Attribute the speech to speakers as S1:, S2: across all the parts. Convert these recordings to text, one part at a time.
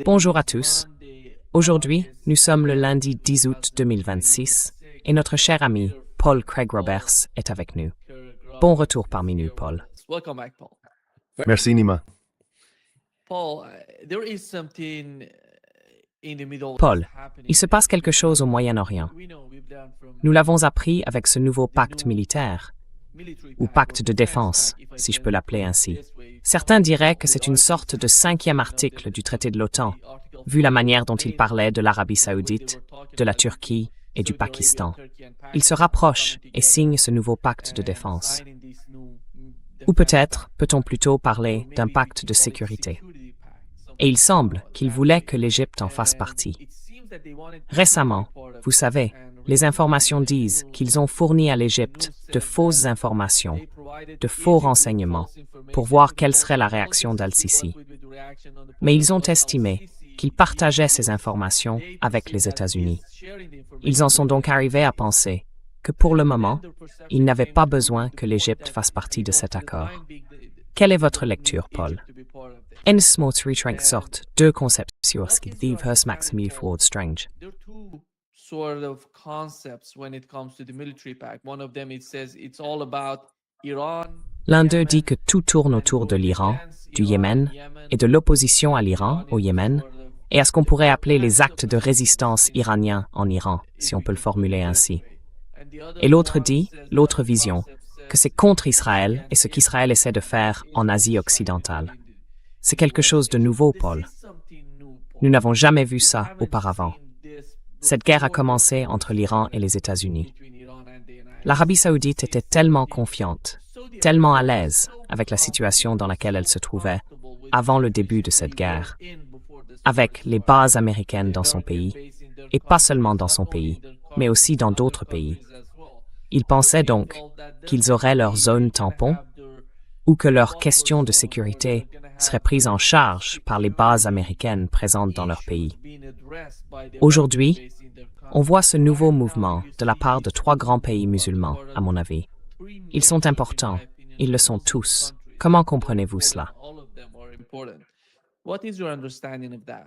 S1: Bonjour à tous. Aujourd'hui, nous sommes le lundi 10 août 2026 et notre cher ami Paul Craig Roberts est avec nous. Bon retour parmi nous, Paul.
S2: Merci, Nima.
S1: Paul, il se passe quelque chose au Moyen-Orient. Nous l'avons appris avec ce nouveau pacte militaire, ou pacte de défense, si je peux l'appeler ainsi. Certains diraient que c'est une sorte de 5e article du traité de l'OTAN, vu la manière dont il parlait de l'Arabie saoudite, de la Turquie et du Pakistan. Il se rapproche et signe ce nouveau pacte de défense. Ou peut-être peut-on plutôt parler d'un pacte de sécurité. Et il semble qu'il voulait que l'Égypte en fasse partie. Récemment, vous savez, les informations disent qu'ils ont fourni à l'Égypte de fausses informations, de faux renseignements, pour voir quelle serait la réaction d'Al-Sisi. Mais ils ont estimé qu'ils partageaient ces informations avec les États-Unis. Ils en sont donc arrivés à penser que pour le moment, ils n'avaient pas besoin que l'Égypte fasse partie de cet accord. Quelle est votre lecture, Paul? En små sorte, deux conceptions qui vivent max mille fois strange.
S3: Sort of concepts when it comes to the military pact. One of them, it says it's all about Iran.
S1: L'un d'eux dit que tout tourne autour de l'Iran, du Yémen et de l'opposition à l'Iran au Yémen et à ce qu'on pourrait appeler les actes de résistance iraniens en Iran, si on peut le formuler ainsi. Et l'autre dit, l'autre vision, que c'est contre Israël et ce qu'Israël essaie de faire en Asie occidentale. C'est quelque chose de nouveau, Paul. Nous n'avons jamais vu ça auparavant. Cette guerre a commencé entre l'Iran et les États-Unis. L'Arabie saoudite était tellement confiante, tellement à l'aise avec la situation dans laquelle elle se trouvait avant le début de cette guerre, avec les bases américaines dans son pays, et pas seulement dans son pays, mais aussi dans d'autres pays. Ils pensaient donc qu'ils auraient leur zone tampon ou que leurs questions de sécurité seraient prises en charge par les bases américaines présentes dans leur pays. Aujourd'hui, on voit ce nouveau mouvement de la part de 3 grands pays musulmans, à mon avis. Ils sont importants, ils le sont tous. Comment comprenez-vous cela?
S3: What is your understanding of that?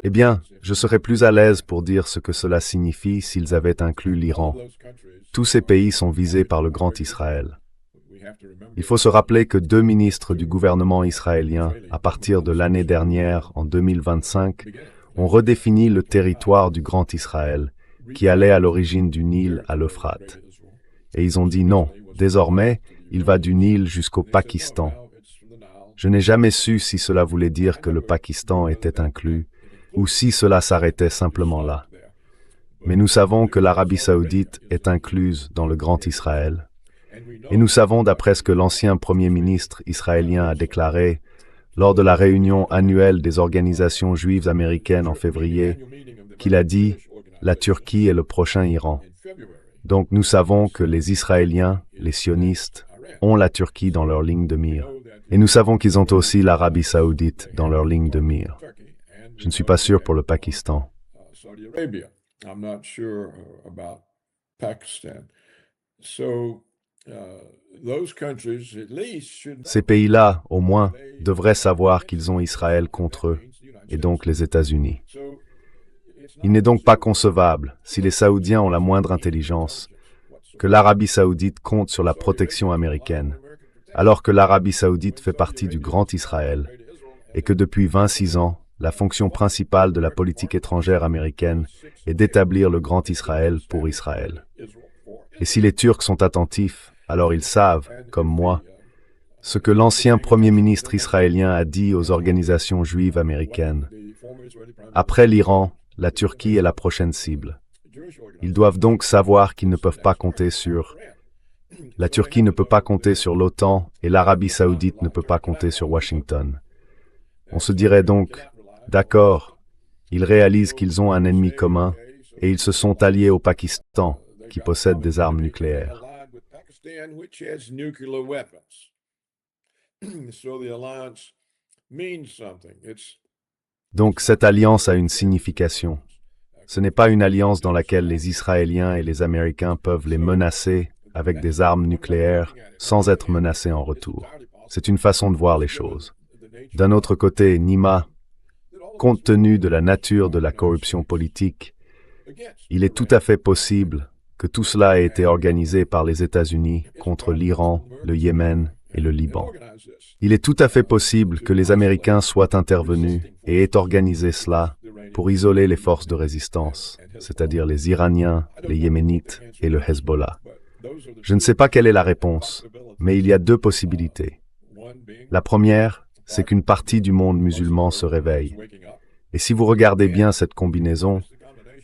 S2: Eh bien, je serais plus à l'aise pour dire ce que cela signifie s'ils avaient inclus l'Iran. Tous ces pays sont visés par le Grand Israël. Il faut se rappeler que 2 ministres du gouvernement israélien, à partir de l'année dernière, en 2025, ont redéfini le territoire du Grand Israël, qui allait à l'origine du Nil à l'Euphrate. Et ils ont dit non, désormais, il va du Nil jusqu'au Pakistan. Je n'ai jamais su si cela voulait dire que le Pakistan était inclus, ou si cela s'arrêtait simplement là. Mais nous savons que l'Arabie saoudite est incluse dans le Grand Israël, et nous savons d'après ce que l'ancien Premier ministre israélien a déclaré lors de la réunion annuelle des organisations juives américaines en février, qu'il a dit « La Turquie est le prochain Iran ». Donc nous savons que les Israéliens, les sionistes, ont la Turquie dans leur ligne de mire. Et nous savons qu'ils ont aussi l'Arabie saoudite dans leur ligne de mire. Je ne suis pas sûr pour le Pakistan. Ces pays-là, au moins, devraient savoir qu'ils ont Israël contre eux, et donc les États-Unis. Il n'est donc pas concevable, si les Saoudiens ont la moindre intelligence, que l'Arabie saoudite compte sur la protection américaine, alors que l'Arabie saoudite fait partie du Grand Israël, et que depuis 26 ans, la fonction principale de la politique étrangère américaine est d'établir le Grand Israël pour Israël. Et si les Turcs sont attentifs, alors ils savent, comme moi, ce que l'ancien Premier ministre israélien a dit aux organisations juives américaines. Après l'Iran, la Turquie est la prochaine cible. Ils doivent donc savoir qu'ils ne peuvent pas compter sur... La Turquie ne peut pas compter sur l'OTAN et l'Arabie saoudite ne peut pas compter sur Washington. On se dirait donc, d'accord, ils réalisent qu'ils ont un ennemi commun et ils se sont alliés au Pakistan, qui possède des armes nucléaires. Donc cette alliance a une signification. Ce n'est pas une alliance dans laquelle les Israéliens et les Américains peuvent les menacer avec des armes nucléaires sans être menacés en retour. C'est une façon de voir les choses. D'un autre côté, Nima, compte tenu de la nature de la corruption politique, il est tout à fait possible que tout cela ait été organisé par les États-Unis contre l'Iran, le Yémen et le Liban. Il est tout à fait possible que les Américains soient intervenus et aient organisé cela pour isoler les forces de résistance, c'est-à-dire les Iraniens, les Yéménites et le Hezbollah. Je ne sais pas quelle est la réponse, mais il y a deux possibilités. La première, c'est qu'une partie du monde musulman se réveille. Et si vous regardez bien cette combinaison,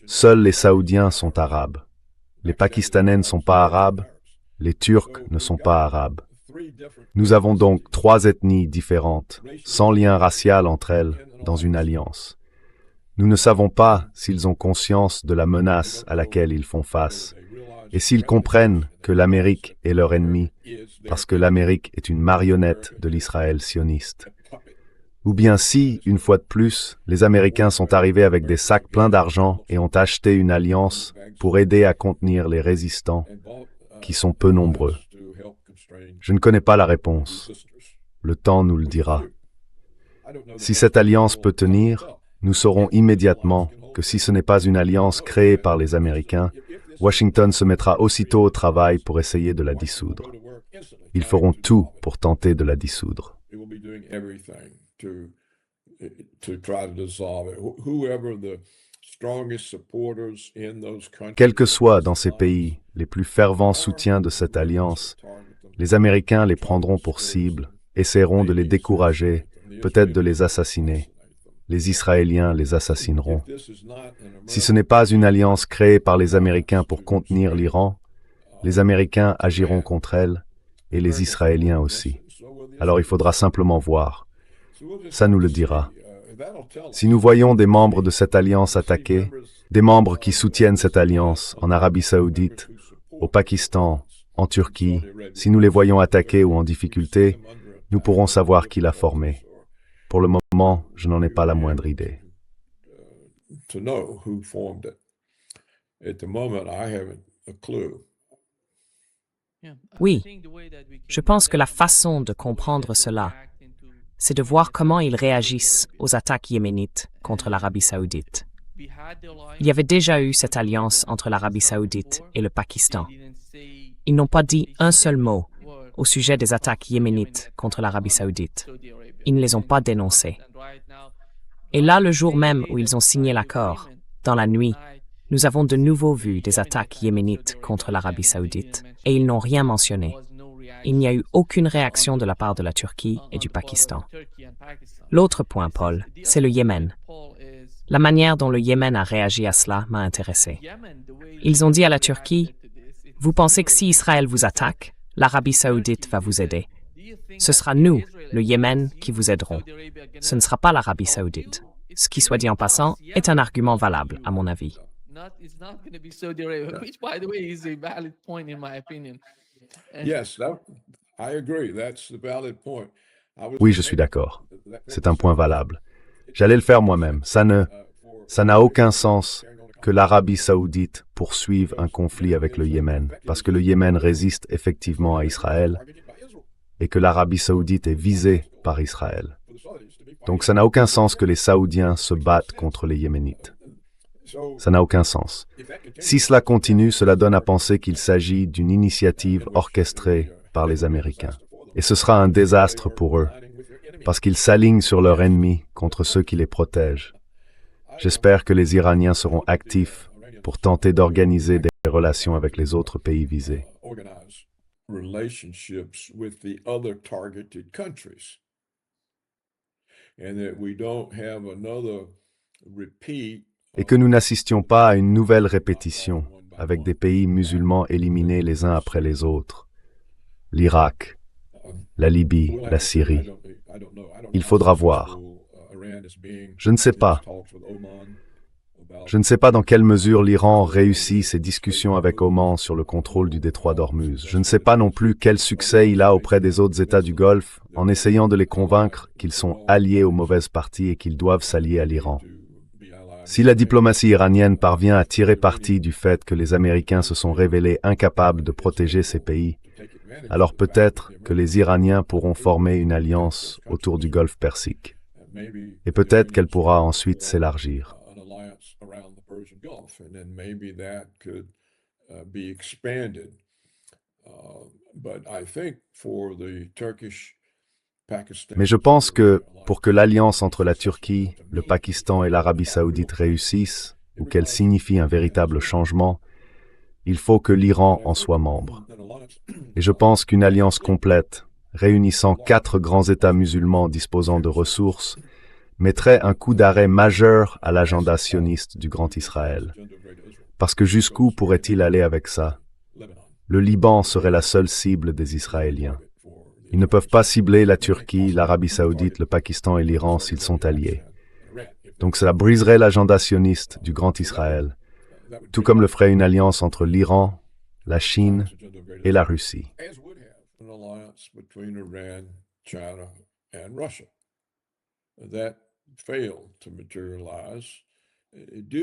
S2: seuls les Saoudiens sont arabes. Les Pakistanais ne sont pas arabes, les Turcs ne sont pas arabes. Nous avons donc trois ethnies différentes, sans lien racial entre elles, dans une alliance. Nous ne savons pas s'ils ont conscience de la menace à laquelle ils font face, et s'ils comprennent que l'Amérique est leur ennemi, parce que l'Amérique est une marionnette de l'Israël sioniste. Ou bien si, une fois de plus, les Américains sont arrivés avec des sacs pleins d'argent et ont acheté une alliance pour aider à contenir les résistants, qui sont peu nombreux. Je ne connais pas la réponse. Le temps nous le dira. Si cette alliance peut tenir, nous saurons immédiatement que si ce n'est pas une alliance créée par les Américains, Washington se mettra aussitôt au travail pour essayer de la dissoudre. Ils feront tout pour tenter de la dissoudre. Quels que soient dans ces pays les plus fervents soutiens de cette alliance, les Américains les prendront pour cible, essaieront de les décourager, peut-être de les assassiner. Les Israéliens les assassineront. Si ce n'est pas une alliance créée par les Américains pour contenir l'Iran, les Américains agiront contre elle, et les Israéliens aussi. Alors il faudra simplement voir. Ça nous le dira. Si nous voyons des membres de cette alliance attaqués, des membres qui soutiennent cette alliance en Arabie Saoudite, au Pakistan, en Turquie, si nous les voyons attaqués ou en difficulté, nous pourrons savoir qui l'a formé. Pour le moment, je n'en ai pas la moindre idée.
S1: Oui, je pense que la façon de comprendre cela, c'est de voir comment ils réagissent aux attaques yéménites contre l'Arabie saoudite. Il y avait déjà eu cette alliance entre l'Arabie saoudite et le Pakistan. Ils n'ont pas dit un seul mot au sujet des attaques yéménites contre l'Arabie saoudite. Ils ne les ont pas dénoncées. Et là, le jour même où ils ont signé l'accord, dans la nuit, nous avons de nouveau vu des attaques yéménites contre l'Arabie saoudite, et ils n'ont rien mentionné. Il n'y a eu aucune réaction de la part de la Turquie et du Pakistan. L'autre point, Paul, c'est le Yémen. La manière dont le Yémen a réagi à cela m'a intéressé. Ils ont dit à la Turquie, « Vous pensez que si Israël vous attaque, l'Arabie saoudite va vous aider. Ce sera nous, le Yémen, qui vous aiderons. Ce ne sera pas l'Arabie saoudite. » Ce qui, soit dit en passant, est un argument valable, à mon avis.
S2: Oui, je suis d'accord. C'est un point valable. J'allais le faire moi-même. Ça n'a aucun sens que l'Arabie saoudite poursuive un conflit avec le Yémen, parce que le Yémen résiste effectivement à Israël et que l'Arabie saoudite est visée par Israël. Donc ça n'a aucun sens que les Saoudiens se battent contre les Yéménites. Ça n'a aucun sens. Si cela continue, cela donne à penser qu'il s'agit d'une initiative orchestrée par les Américains. Et ce sera un désastre pour eux, parce qu'ils s'alignent sur leur ennemi contre ceux qui les protègent. J'espère que les Iraniens seront actifs pour tenter d'organiser des relations avec les autres pays visés. Et que nous n'assistions pas à une nouvelle répétition avec des pays musulmans éliminés les uns après les autres. L'Irak, la Libye, la Syrie. Il faudra voir. Je ne sais pas. Je ne sais pas dans quelle mesure l'Iran réussit ses discussions avec Oman sur le contrôle du détroit d'Ormuz. Je ne sais pas non plus quel succès il a auprès des autres États du Golfe en essayant de les convaincre qu'ils sont alliés aux mauvaises parties et qu'ils doivent s'allier à l'Iran. Si la diplomatie iranienne parvient à tirer parti du fait que les Américains se sont révélés incapables de protéger ces pays, alors peut-être que les Iraniens pourront former une alliance autour du Golfe Persique. Et peut-être qu'elle pourra ensuite s'élargir. Mais je pense que pour que l'alliance entre la Turquie, le Pakistan et l'Arabie saoudite réussisse, ou qu'elle signifie un véritable changement, il faut que l'Iran en soit membre. Et je pense qu'une alliance complète, réunissant 4 grands États musulmans disposant de ressources, mettrait un coup d'arrêt majeur à l'agenda sioniste du Grand Israël. Parce que jusqu'où pourrait-il aller avec ça? Le Liban serait la seule cible des Israéliens. Ils ne peuvent pas cibler la Turquie, l'Arabie saoudite, le Pakistan et l'Iran s'ils sont alliés. Donc cela briserait l'agenda sioniste du Grand Israël, tout comme le ferait une alliance entre l'Iran, la Chine et la Russie.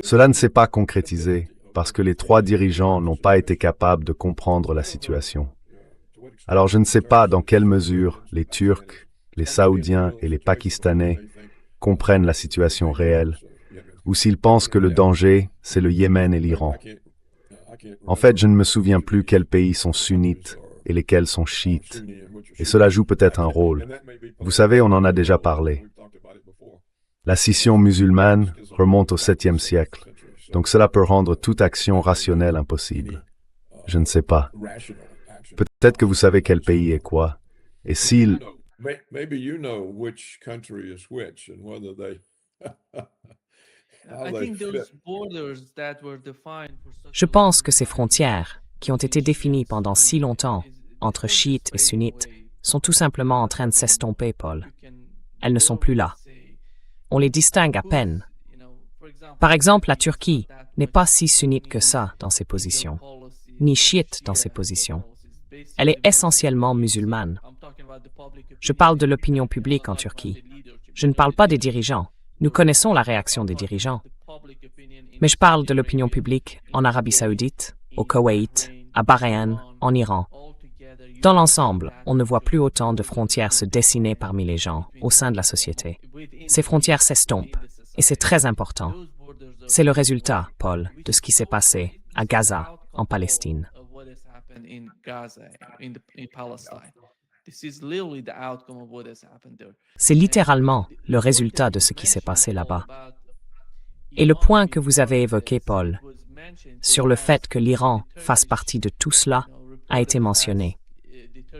S2: Cela ne s'est pas concrétisé parce que les 3 dirigeants n'ont pas été capables de comprendre la situation. Alors je ne sais pas dans quelle mesure les Turcs, les Saoudiens et les Pakistanais comprennent la situation réelle, ou s'ils pensent que le danger, c'est le Yémen et l'Iran. En fait, je ne me souviens plus quels pays sont sunnites et lesquels sont chiites, et cela joue peut-être un rôle. Vous savez, on en a déjà parlé. La scission musulmane remonte au 7e siècle, donc cela peut rendre toute action rationnelle impossible. Je ne sais pas. Peut-être que vous savez quel pays est quoi, et s'il...
S1: Je pense que ces frontières, qui ont été définies pendant si longtemps entre chiites et sunnites, sont tout simplement en train de s'estomper, Paul. Elles ne sont plus là. On les distingue à peine. Par exemple, la Turquie n'est pas si sunnite que ça dans ses positions, ni chiite dans ses positions. Elle est essentiellement musulmane. Je parle de l'opinion publique en Turquie. Je ne parle pas des dirigeants. Nous connaissons la réaction des dirigeants. Mais je parle de l'opinion publique en Arabie saoudite, au Koweït, à Bahreïn, en Iran. Dans l'ensemble, on ne voit plus autant de frontières se dessiner parmi les gens, au sein de la société. Ces frontières s'estompent, et c'est très important. C'est le résultat, Paul, de ce qui s'est passé à Gaza, en Palestine. C'est littéralement le résultat de ce qui s'est passé là-bas. Et le point que vous avez évoqué, Paul, sur le fait que l'Iran fasse partie de tout cela, a été mentionné.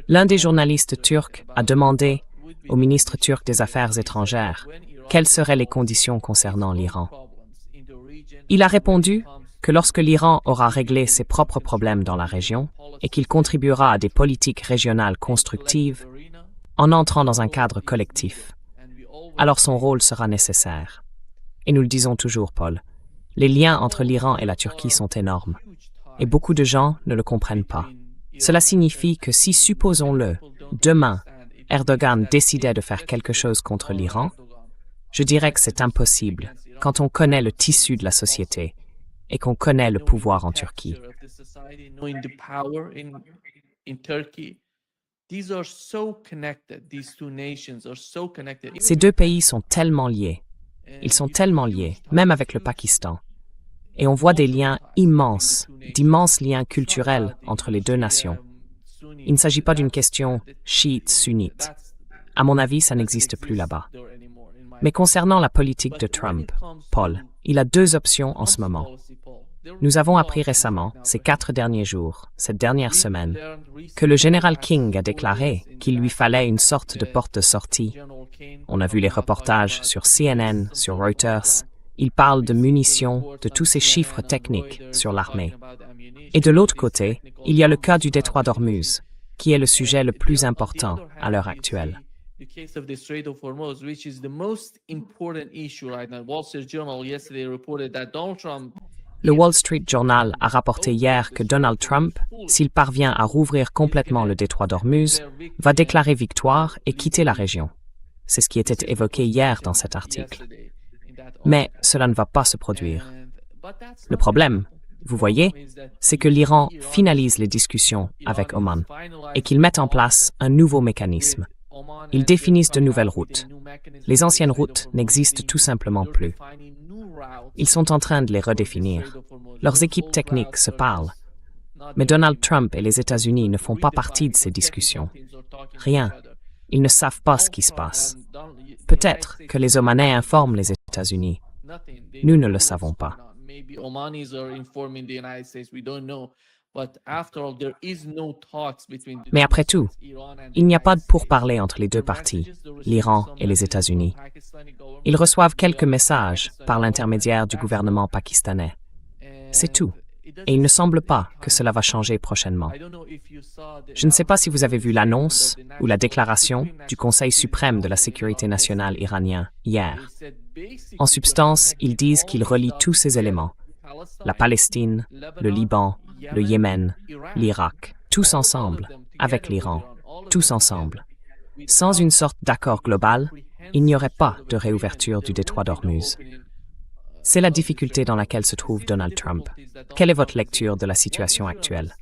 S1: L'un des journalistes turcs a demandé au ministre turc des Affaires étrangères quelles seraient les conditions concernant l'Iran. Il a répondu que lorsque l'Iran aura réglé ses propres problèmes dans la région et qu'il contribuera à des politiques régionales constructives en entrant dans un cadre collectif, alors son rôle sera nécessaire. Et nous le disons toujours, Paul, les liens entre l'Iran et la Turquie sont énormes, et beaucoup de gens ne le comprennent pas. Cela signifie que si, supposons-le, demain, Erdogan décidait de faire quelque chose contre l'Iran, je dirais que c'est impossible quand on connaît le tissu de la société et qu'on connaît le pouvoir en Turquie. Ces 2 pays sont tellement liés. Ils sont tellement liés, même avec le Pakistan. Et on voit des liens immenses, d'immenses liens culturels entre les 2 nations. Il ne s'agit pas d'une question chiite-sunnite. À mon avis, ça n'existe plus là-bas. Mais concernant la politique de Trump, Paul, il a 2 options en ce moment. Nous avons appris récemment, ces 4 derniers jours, cette dernière semaine, que le général King a déclaré qu'il lui fallait une sorte de porte de sortie. On a vu les reportages sur CNN, sur Reuters. Il parle de munitions, de tous ces chiffres techniques sur l'armée. Et de l'autre côté, il y a le cas du détroit d'Ormuz, qui est le sujet le plus important à l'heure actuelle. Le Wall Street Journal a rapporté hier que Donald Trump, s'il parvient à rouvrir complètement le détroit d'Ormuz, va déclarer victoire et quitter la région. C'est ce qui était évoqué hier dans cet article. Mais cela ne va pas se produire. Le problème, vous voyez, c'est que l'Iran finalise les discussions avec Oman et qu'il mette en place un nouveau mécanisme. Ils définissent de nouvelles routes. Les anciennes routes n'existent tout simplement plus. Ils sont en train de les redéfinir. Leurs équipes techniques se parlent. Mais Donald Trump et les États-Unis ne font pas partie de ces discussions. Rien. Ils ne savent pas ce qui se passe. Peut-être que les Omanais informent les États-Unis. Nous ne le savons pas. Mais après tout, il n'y a pas de pourparlers entre les deux parties, l'Iran et les États-Unis. Ils reçoivent quelques messages par l'intermédiaire du gouvernement pakistanais. C'est tout. Et il ne semble pas que cela va changer prochainement. Je ne sais pas si vous avez vu l'annonce ou la déclaration du Conseil suprême de la sécurité nationale iranien hier. En substance, ils disent qu'ils relient tous ces éléments, la Palestine, le Liban, le Yémen, l'Irak, tous ensemble, avec l'Iran, tous ensemble. Sans une sorte d'accord global, il n'y aurait pas de réouverture du détroit d'Ormuz. C'est la difficulté dans laquelle se trouve Donald Trump. Quelle est votre lecture de la situation actuelle?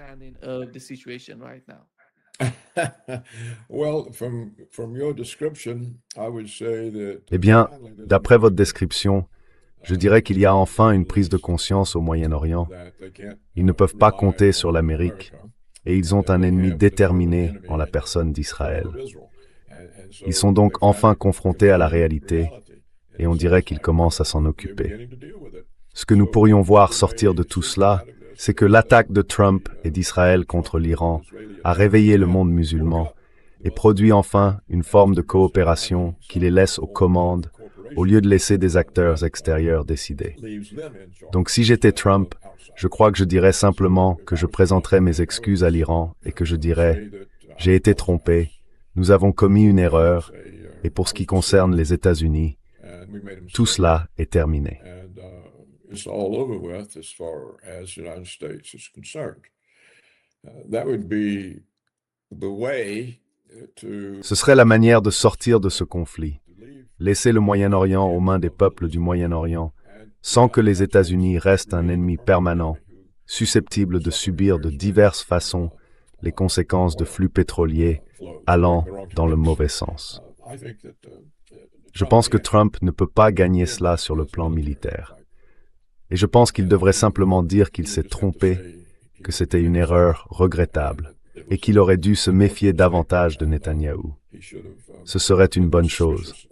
S2: Eh bien, d'après votre description, je dirais qu'il y a enfin une prise de conscience au Moyen-Orient. Ils ne peuvent pas compter sur l'Amérique et ils ont un ennemi déterminé en la personne d'Israël. Ils sont donc enfin confrontés à la réalité et on dirait qu'ils commencent à s'en occuper. Ce que nous pourrions voir sortir de tout cela, c'est que l'attaque de Trump et d'Israël contre l'Iran a réveillé le monde musulman et produit enfin une forme de coopération qui les laisse aux commandes au lieu de laisser des acteurs extérieurs décider. Donc si j'étais Trump, je crois que je dirais simplement que je présenterais mes excuses à l'Iran et que je dirais « J'ai été trompé, nous avons commis une erreur et pour ce qui concerne les États-Unis, tout cela est terminé. » Ce serait la manière de sortir de ce conflit. Laisser le Moyen-Orient aux mains des peuples du Moyen-Orient, sans que les États-Unis restent un ennemi permanent, susceptible de subir de diverses façons les conséquences de flux pétroliers allant dans le mauvais sens. Je pense que Trump ne peut pas gagner cela sur le plan militaire. Et je pense qu'il devrait simplement dire qu'il s'est trompé, que c'était une erreur regrettable, et qu'il aurait dû se méfier davantage de Netanyahou. Ce serait une bonne chose.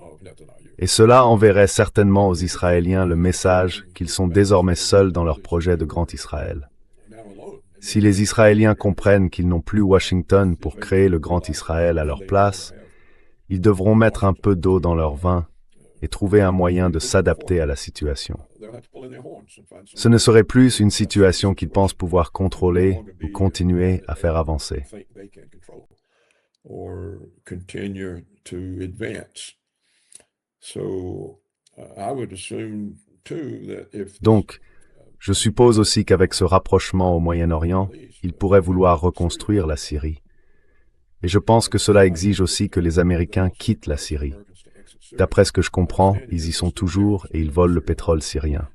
S2: Et cela enverrait certainement aux Israéliens le message qu'ils sont désormais seuls dans leur projet de Grand Israël. Si les Israéliens comprennent qu'ils n'ont plus Washington pour créer le Grand Israël à leur place, ils devront mettre un peu d'eau dans leur vin et trouver un moyen de s'adapter à la situation. Ce ne serait plus une situation qu'ils pensent pouvoir contrôler ou continuer à faire avancer. Donc, je suppose aussi qu'avec ce rapprochement au Moyen-Orient, ils pourraient vouloir reconstruire la Syrie. Et je pense que cela exige aussi que les Américains quittent la Syrie. D'après ce que je comprends, ils y sont toujours et ils volent le pétrole syrien.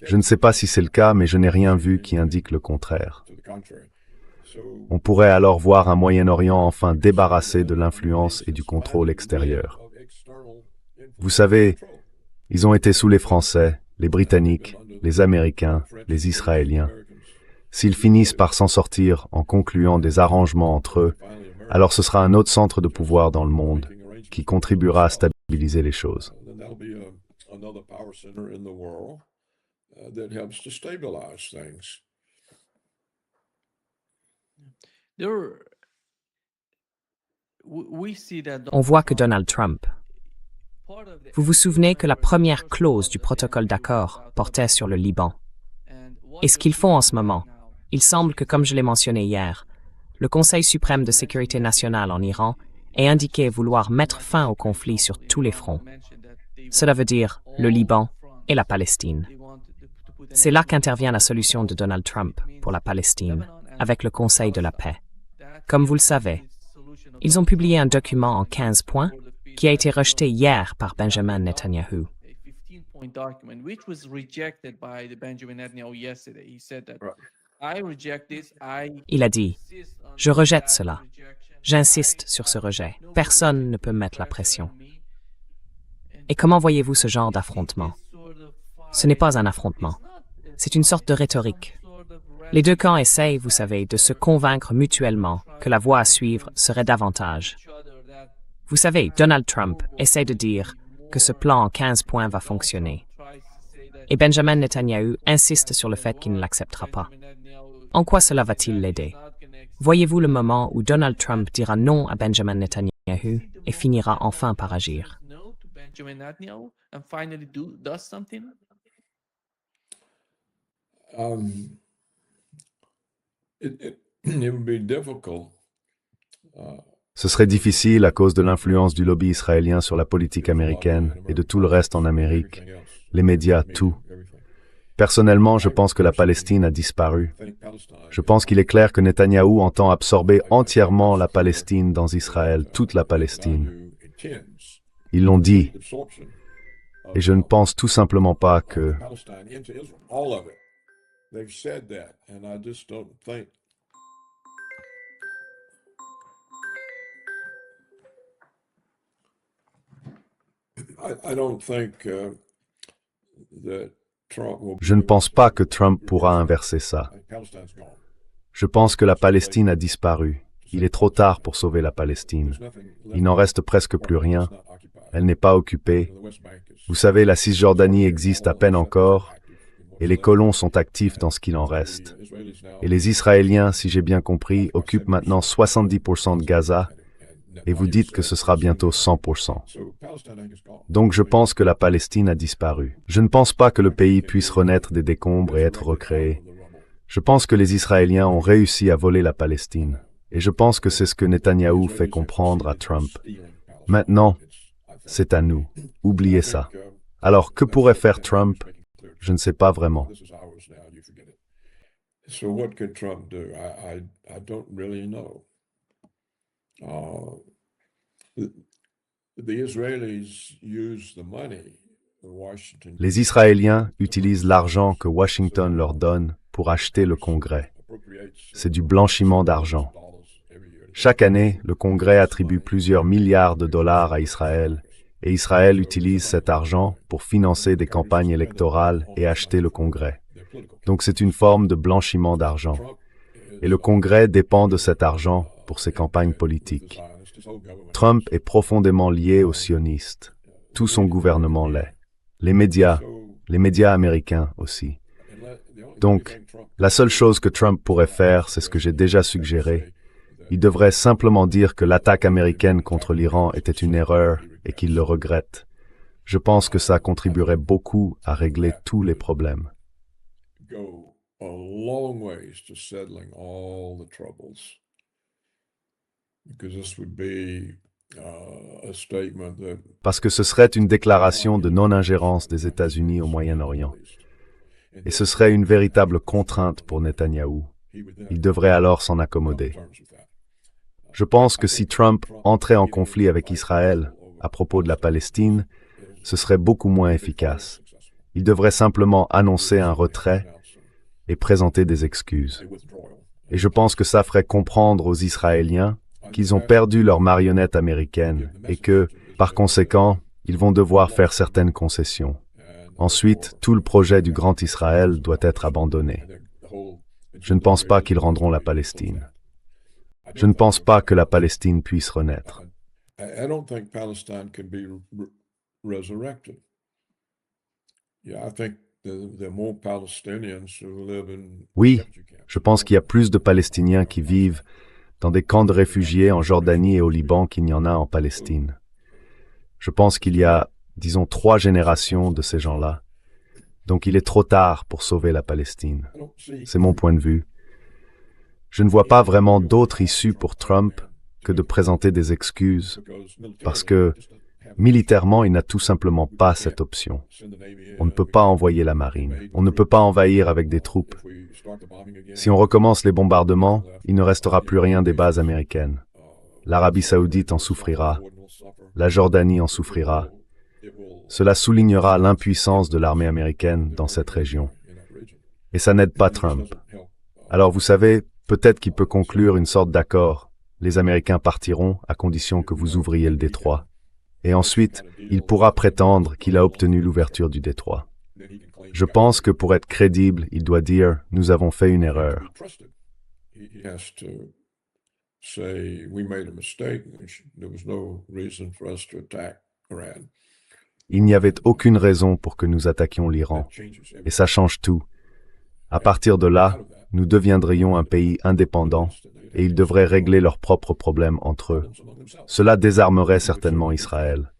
S2: Je ne sais pas si c'est le cas, mais je n'ai rien vu qui indique le contraire. On pourrait alors voir un Moyen-Orient enfin débarrassé de l'influence et du contrôle extérieur. Vous savez, ils ont été sous les Français, les Britanniques, les Américains, les Israéliens. S'ils finissent par s'en sortir en concluant des arrangements entre eux, alors ce sera un autre centre de pouvoir dans le monde qui contribuera à stabiliser les choses.
S1: On voit que Donald Trump. Vous vous souvenez que la première clause du protocole d'accord portait sur le Liban. Et ce qu'ils font en ce moment, il semble que, comme je l'ai mentionné hier, le Conseil suprême de sécurité nationale en Iran ait indiqué vouloir mettre fin au conflit sur tous les fronts. Cela veut dire le Liban et la Palestine. C'est là qu'intervient la solution de Donald Trump pour la Palestine, avec le Conseil de la paix. Comme vous le savez, ils ont publié un document en 15 points qui a été rejeté hier par Benjamin Netanyahou.
S3: point document, which was rejected by the Benjamin Netanyahu yesterday. He said that I reject this.
S1: Il a dit, je rejette cela. J'insiste sur ce rejet. Personne ne peut mettre la pression. Et comment voyez-vous ce genre d'affrontement? Ce n'est pas un affrontement. C'est une sorte de rhétorique. Les deux camps essayent, vous savez, de se convaincre mutuellement que la voie à suivre serait davantage. Vous savez, Donald Trump essaie de dire que ce plan en 15 points va fonctionner. Et Benjamin Netanyahu insiste sur le fait qu'il ne l'acceptera pas. En quoi cela va-t-il l'aider? Voyez-vous le moment où Donald Trump dira non à Benjamin Netanyahu et finira enfin par agir?
S2: Ce serait difficile à cause de l'influence du lobby israélien sur la politique américaine et de tout le reste en Amérique, les médias, tout. Personnellement, je pense que la Palestine a disparu. Je pense qu'il est clair que Netanyahou entend absorber entièrement la Palestine dans Israël, toute la Palestine. Ils l'ont dit. Et je ne pense tout simplement pas que... Je ne pense pas que Trump pourra inverser ça. Je pense que la Palestine a disparu. Il est trop tard pour sauver la Palestine. Il n'en reste presque plus rien. Elle n'est pas occupée. Vous savez, la Cisjordanie existe à peine encore, et les colons sont actifs dans ce qu'il en reste. Et les Israéliens, si j'ai bien compris, occupent maintenant 70% de Gaza, et vous dites que ce sera bientôt 100%. Donc je pense que la Palestine a disparu. Je ne pense pas que le pays puisse renaître des décombres et être recréé. Je pense que les Israéliens ont réussi à voler la Palestine. Et je pense que c'est ce que Netanyahou fait comprendre à Trump. Maintenant, c'est à nous. Oubliez ça. Alors, que pourrait faire Trump? Je ne sais pas vraiment. Les Israéliens utilisent l'argent que Washington leur donne pour acheter le Congrès. C'est du blanchiment d'argent. Chaque année, le Congrès attribue plusieurs milliards de dollars à Israël, et Israël utilise cet argent pour financer des campagnes électorales et acheter le Congrès. Donc c'est une forme de blanchiment d'argent. Et le Congrès dépend de cet argent pour ses campagnes politiques. Trump est profondément lié aux sionistes. Tout son gouvernement l'est. Les médias américains aussi. Donc, la seule chose que Trump pourrait faire, c'est ce que j'ai déjà suggéré. Il devrait simplement dire que l'attaque américaine contre l'Iran était une erreur et qu'il le regrette. Je pense que ça contribuerait beaucoup à régler tous les problèmes. Parce que ce serait une déclaration de non-ingérence des États-Unis au Moyen-Orient. Et ce serait une véritable contrainte pour Netanyahou. Il devrait alors s'en accommoder. Je pense que si Trump entrait en conflit avec Israël à propos de la Palestine, ce serait beaucoup moins efficace. Il devrait simplement annoncer un retrait et présenter des excuses. Et je pense que ça ferait comprendre aux Israéliens qu'ils ont perdu leur marionnette américaine et que, par conséquent, ils vont devoir faire certaines concessions. Ensuite, tout le projet du Grand Israël doit être abandonné. Je ne pense pas qu'ils rendront la Palestine. Je ne pense pas que la Palestine puisse renaître. Oui, je pense qu'il y a plus de Palestiniens qui vivent dans des camps de réfugiés en Jordanie et au Liban qu'il n'y en a en Palestine. Je pense qu'il y a, disons, 3 générations de ces gens-là. Donc il est trop tard pour sauver la Palestine. C'est mon point de vue. Je ne vois pas vraiment d'autre issue pour Trump que de présenter des excuses, parce que militairement, il n'a tout simplement pas cette option. On ne peut pas envoyer la marine. On ne peut pas envahir avec des troupes. Si on recommence les bombardements, il ne restera plus rien des bases américaines. L'Arabie saoudite en souffrira. La Jordanie en souffrira. Cela soulignera l'impuissance de l'armée américaine dans cette région. Et ça n'aide pas Trump. Alors vous savez, peut-être qu'il peut conclure une sorte d'accord. Les Américains partiront à condition que vous ouvriez le détroit. Et ensuite, il pourra prétendre qu'il a obtenu l'ouverture du détroit. Je pense que pour être crédible, il doit dire « Nous avons fait une erreur ». Il n'y avait aucune raison pour que nous attaquions l'Iran. Et ça change tout. À partir de là, nous deviendrions un pays indépendant et ils devraient régler leurs propres problèmes entre eux. Cela désarmerait certainement Israël.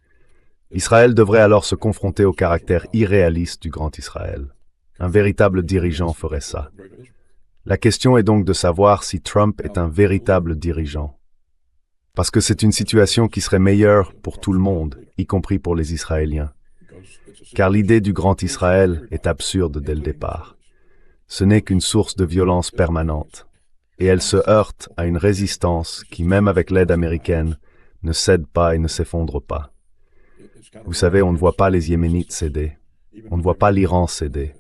S2: Israël devrait alors se confronter au caractère irréaliste du Grand Israël. Un véritable dirigeant ferait ça. La question est donc de savoir si Trump est un véritable dirigeant. Parce que c'est une situation qui serait meilleure pour tout le monde, y compris pour les Israéliens. Car l'idée du Grand Israël est absurde dès le départ. Ce n'est qu'une source de violence permanente. Et elle se heurte à une résistance qui, même avec l'aide américaine, ne cède pas et ne s'effondre pas. Vous savez, on ne voit pas les Yéménites céder. On ne voit pas l'Iran céder.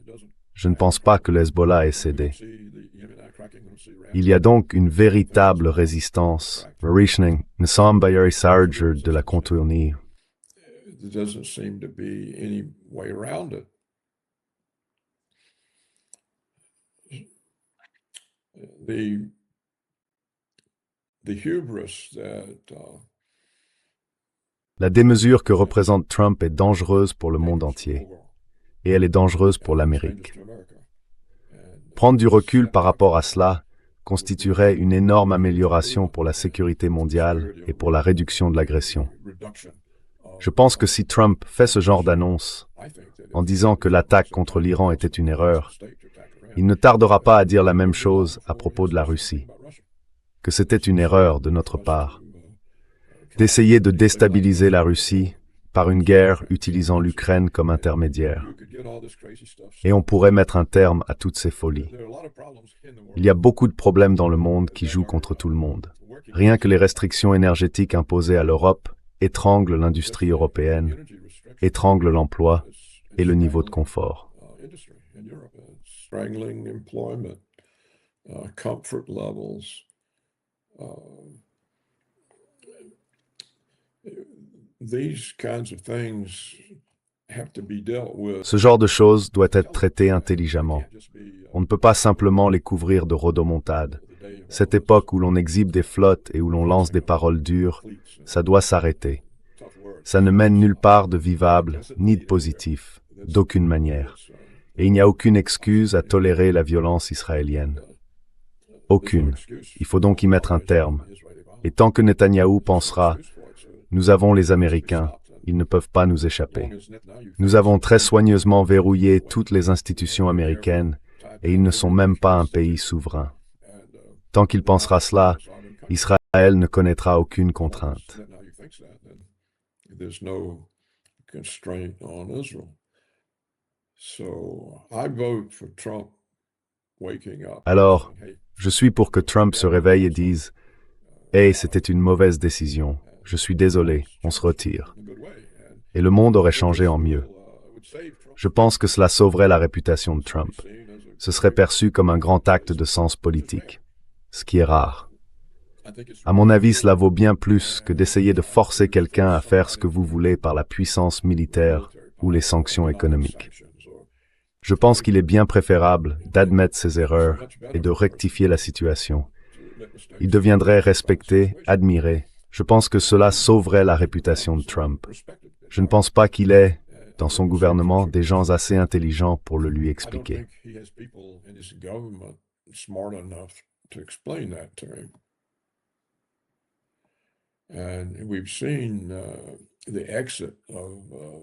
S2: Je ne pense pas que le Hezbollah ait cédé. Il y a donc une véritable résistance. De la contourner. La démesure que représente Trump est dangereuse pour le monde entier. Et elle est dangereuse pour l'Amérique. Prendre du recul par rapport à cela constituerait une énorme amélioration pour la sécurité mondiale et pour la réduction de l'agression. Je pense que si Trump fait ce genre d'annonce, en disant que l'attaque contre l'Iran était une erreur, il ne tardera pas à dire la même chose à propos de la Russie, que c'était une erreur de notre part, d'essayer de déstabiliser la Russie par une guerre utilisant l'Ukraine comme intermédiaire. Et on pourrait mettre un terme à toutes ces folies. Il y a beaucoup de problèmes dans le monde qui jouent contre tout le monde. Rien que les restrictions énergétiques imposées à l'Europe étranglent l'industrie européenne, étranglent l'emploi et le niveau de confort. Ce genre de choses doit être traité intelligemment. On ne peut pas simplement les couvrir de rodomontades. Cette époque où l'on exhibe des flottes et où l'on lance des paroles dures, ça doit s'arrêter. Ça ne mène nulle part de vivable, ni de positif, d'aucune manière. Et il n'y a aucune excuse à tolérer la violence israélienne. Aucune. Il faut donc y mettre un terme. Et tant que Netanyahou pensera « Nous avons les Américains », ils ne peuvent pas nous échapper. Nous avons très soigneusement verrouillé toutes les institutions américaines et ils ne sont même pas un pays souverain. Tant qu'il pensera cela, Israël ne connaîtra aucune contrainte. Alors, je suis pour que Trump se réveille et dise « Hey, c'était une mauvaise décision. Je suis désolé, on se retire. » Et le monde aurait changé en mieux. Je pense que cela sauverait la réputation de Trump. Ce serait perçu comme un grand acte de sens politique, ce qui est rare. À mon avis, cela vaut bien plus que d'essayer de forcer quelqu'un à faire ce que vous voulez par la puissance militaire ou les sanctions économiques. Je pense qu'il est bien préférable d'admettre ses erreurs et de rectifier la situation. Il deviendrait respecté, admiré. Je pense que cela sauverait la réputation de Trump. Je ne pense pas qu'il ait, dans son gouvernement, des gens assez intelligents pour le lui expliquer.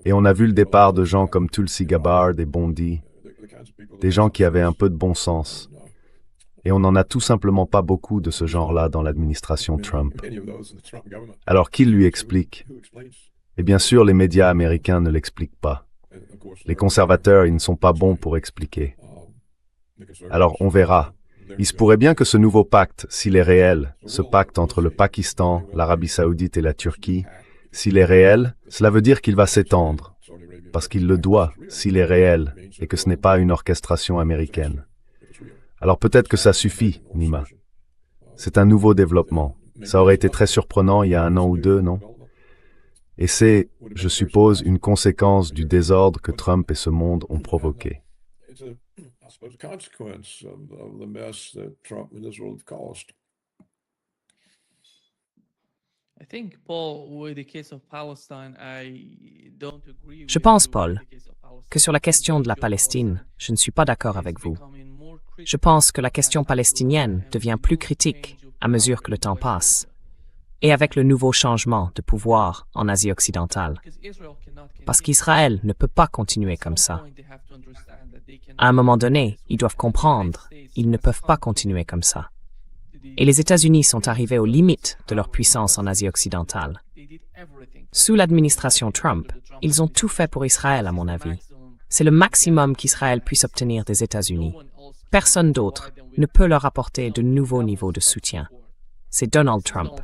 S2: Et on a vu le départ de gens comme Tulsi Gabbard et Bondi, des gens qui avaient un peu de bon sens. Et on n'en a tout simplement pas beaucoup de ce genre-là dans l'administration Trump. Alors qui lui explique? Et bien sûr, les médias américains ne l'expliquent pas. Les conservateurs, ils ne sont pas bons pour expliquer. Alors on verra. Il se pourrait bien que ce nouveau pacte, s'il est réel, ce pacte entre le Pakistan, l'Arabie saoudite et la Turquie, S'il est réel, cela veut dire qu'il va s'étendre, parce qu'il le doit, s'il est réel, et que ce n'est pas une orchestration américaine. Alors peut-être que ça suffit, Nima. C'est un nouveau développement. Ça aurait été très surprenant il y a 1 an ou 2, non? Et c'est, je suppose, une conséquence du désordre que Trump et ce monde ont provoqué.
S1: Je pense, Paul, que sur la question de la Palestine, je ne suis pas d'accord avec vous. Je pense que la question palestinienne devient plus critique à mesure que le temps passe, et avec le nouveau changement de pouvoir en Asie occidentale. Parce qu'Israël ne peut pas continuer comme ça. À un moment donné, ils doivent comprendre, ils ne peuvent pas continuer comme ça. Et les États-Unis sont arrivés aux limites de leur puissance en Asie occidentale. Sous l'administration Trump, ils ont tout fait pour Israël, à mon avis. C'est le maximum qu'Israël puisse obtenir des États-Unis. Personne d'autre ne peut leur apporter de nouveaux niveaux de soutien. C'est Donald Trump.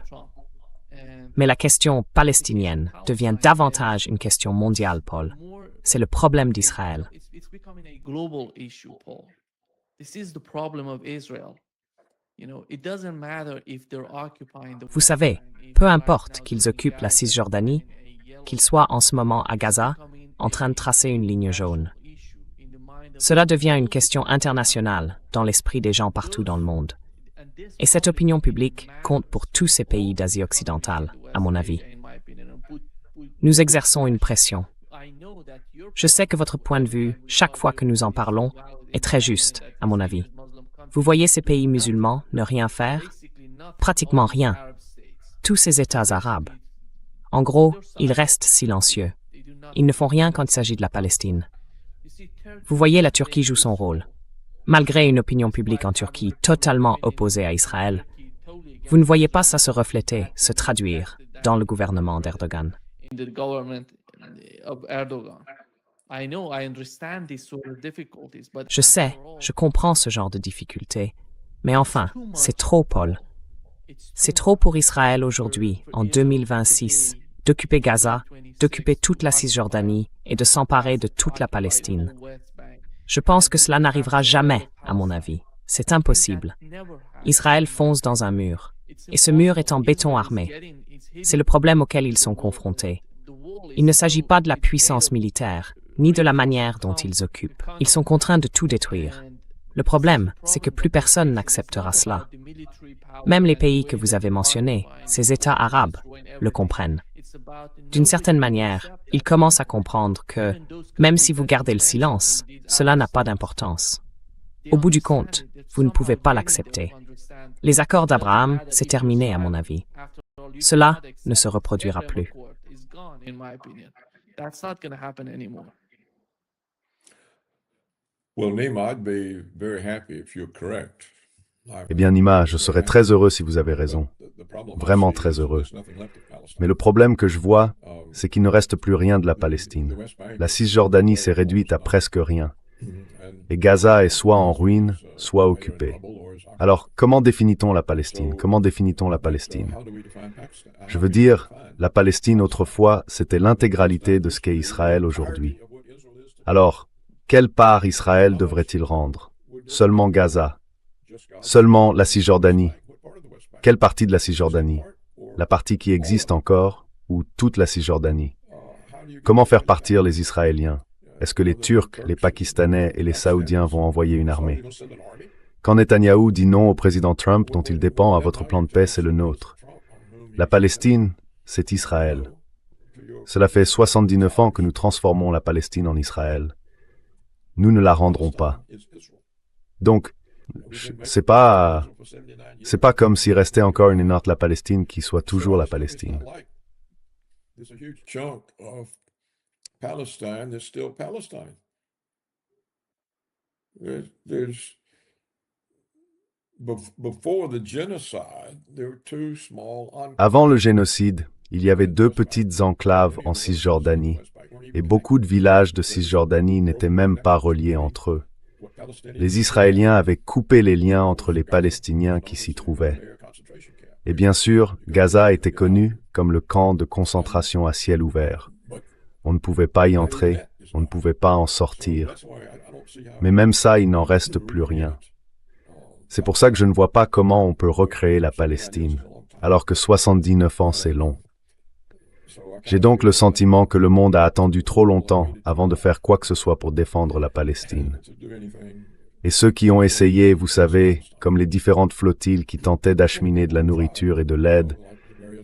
S1: Mais la question palestinienne devient davantage une question mondiale, Paul. C'est le problème d'Israël. Vous savez, peu importe qu'ils occupent la Cisjordanie, qu'ils soient en ce moment à Gaza, en train de tracer une ligne jaune. Cela devient une question internationale dans l'esprit des gens partout dans le monde. Et cette opinion publique compte pour tous ces pays d'Asie occidentale, à mon avis. Nous exerçons une pression. Je sais que votre point de vue, chaque fois que nous en parlons, est très juste, à mon avis. Vous voyez ces pays musulmans ne rien faire? Pratiquement rien. Tous ces États arabes. En gros, ils restent silencieux. Ils ne font rien quand il s'agit de la Palestine. Vous voyez, la Turquie joue son rôle. Malgré une opinion publique en Turquie totalement opposée à Israël, vous ne voyez pas ça se refléter, se traduire dans le gouvernement d'Erdogan. Je sais, je comprends ce genre de difficultés, mais enfin, c'est trop, Paul. C'est trop pour Israël aujourd'hui, en 2026, d'occuper Gaza, d'occuper toute la Cisjordanie et de s'emparer de toute la Palestine. Je pense que cela n'arrivera jamais, à mon avis. C'est impossible. Israël fonce dans un mur, et ce mur est en béton armé. C'est le problème auquel ils sont confrontés. Il ne s'agit pas de la puissance militaire, ni de la manière dont ils occupent. Ils sont contraints de tout détruire. Le problème, c'est que plus personne n'acceptera cela. Même les pays que vous avez mentionnés, ces États arabes, le comprennent. D'une certaine manière, ils commencent à comprendre que, même si vous gardez le silence, cela n'a pas d'importance. Au bout du compte, vous ne pouvez pas l'accepter. Les accords d'Abraham, c'est terminé à mon avis. Cela ne se reproduira plus.
S2: Eh bien, Nima, je serais très heureux si vous avez raison. Vraiment très heureux. Mais le problème que je vois, c'est qu'il ne reste plus rien de la Palestine. La Cisjordanie s'est réduite à presque rien. Et Gaza est soit en ruine, soit occupée. Alors, comment définit-on la Palestine? Comment définit-on la Palestine? Je veux dire, la Palestine autrefois, c'était l'intégralité de ce qu'est Israël aujourd'hui. Alors, quelle part Israël devrait-il rendre? Seulement Gaza? Seulement la Cisjordanie? Quelle partie de la Cisjordanie? La partie qui existe encore, ou toute la Cisjordanie? Comment faire partir les Israéliens? Est-ce que les Turcs, les Pakistanais et les Saoudiens vont envoyer une armée? Quand Netanyahou dit non au président Trump dont il dépend à votre plan de paix, c'est le nôtre. La Palestine, c'est Israël. Cela fait 79 ans que nous transformons la Palestine en Israël. Nous ne la rendrons pas. Donc, c'est pas comme s'il restait encore une énorme la Palestine qui soit toujours la Palestine. Avant le génocide, il y avait 2 petites enclaves en Cisjordanie, et beaucoup de villages de Cisjordanie n'étaient même pas reliés entre eux. Les Israéliens avaient coupé les liens entre les Palestiniens qui s'y trouvaient. Et bien sûr, Gaza était connu comme le camp de concentration à ciel ouvert. On ne pouvait pas y entrer, on ne pouvait pas en sortir. Mais même ça, il n'en reste plus rien. C'est pour ça que je ne vois pas comment on peut recréer la Palestine, alors que 79 ans c'est long. J'ai donc le sentiment que le monde a attendu trop longtemps avant de faire quoi que ce soit pour défendre la Palestine. Et ceux qui ont essayé, vous savez, comme les différentes flottilles qui tentaient d'acheminer de la nourriture et de l'aide,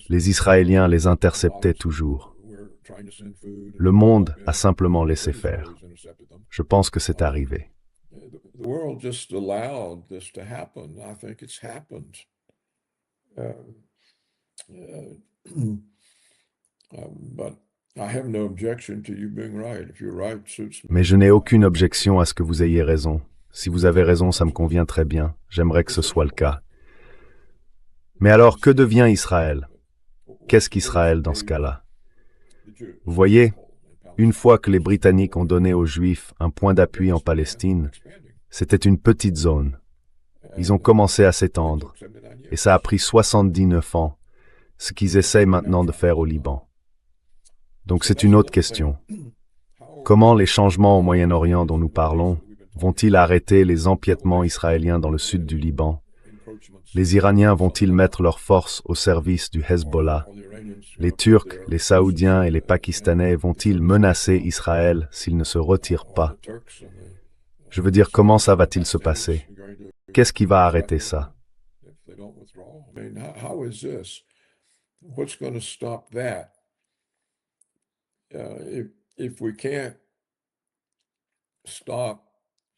S2: les Israéliens les interceptaient toujours. Le monde a simplement laissé faire. Je pense que c'est arrivé.
S4: The world just allowed this to happen. I think it's happened. But I have no objection to you being right. If you're right, suits me.
S2: Mais je n'ai aucune objection à ce que vous ayez raison. Si vous avez raison, ça me convient très bien. J'aimerais que ce soit le cas. Mais alors, que devient Israël? Qu'est-ce qu'Israël dans ce cas-là? Vous voyez, une fois que les Britanniques ont donné aux Juifs un point d'appui en Palestine, c'était une petite zone. Ils ont commencé à s'étendre, et ça a pris 79 ans, ce qu'ils essayent maintenant de faire au Liban. Donc c'est une autre question. Comment les changements au Moyen-Orient dont nous parlons vont-ils arrêter les empiètements israéliens dans le sud du Liban? Les Iraniens vont-ils mettre leurs forces au service du Hezbollah? Les Turcs, les Saoudiens et les Pakistanais vont-ils menacer Israël s'ils ne se retirent pas? Je veux dire, comment ça va-t-il se passer? Qu'est-ce qui va arrêter ça?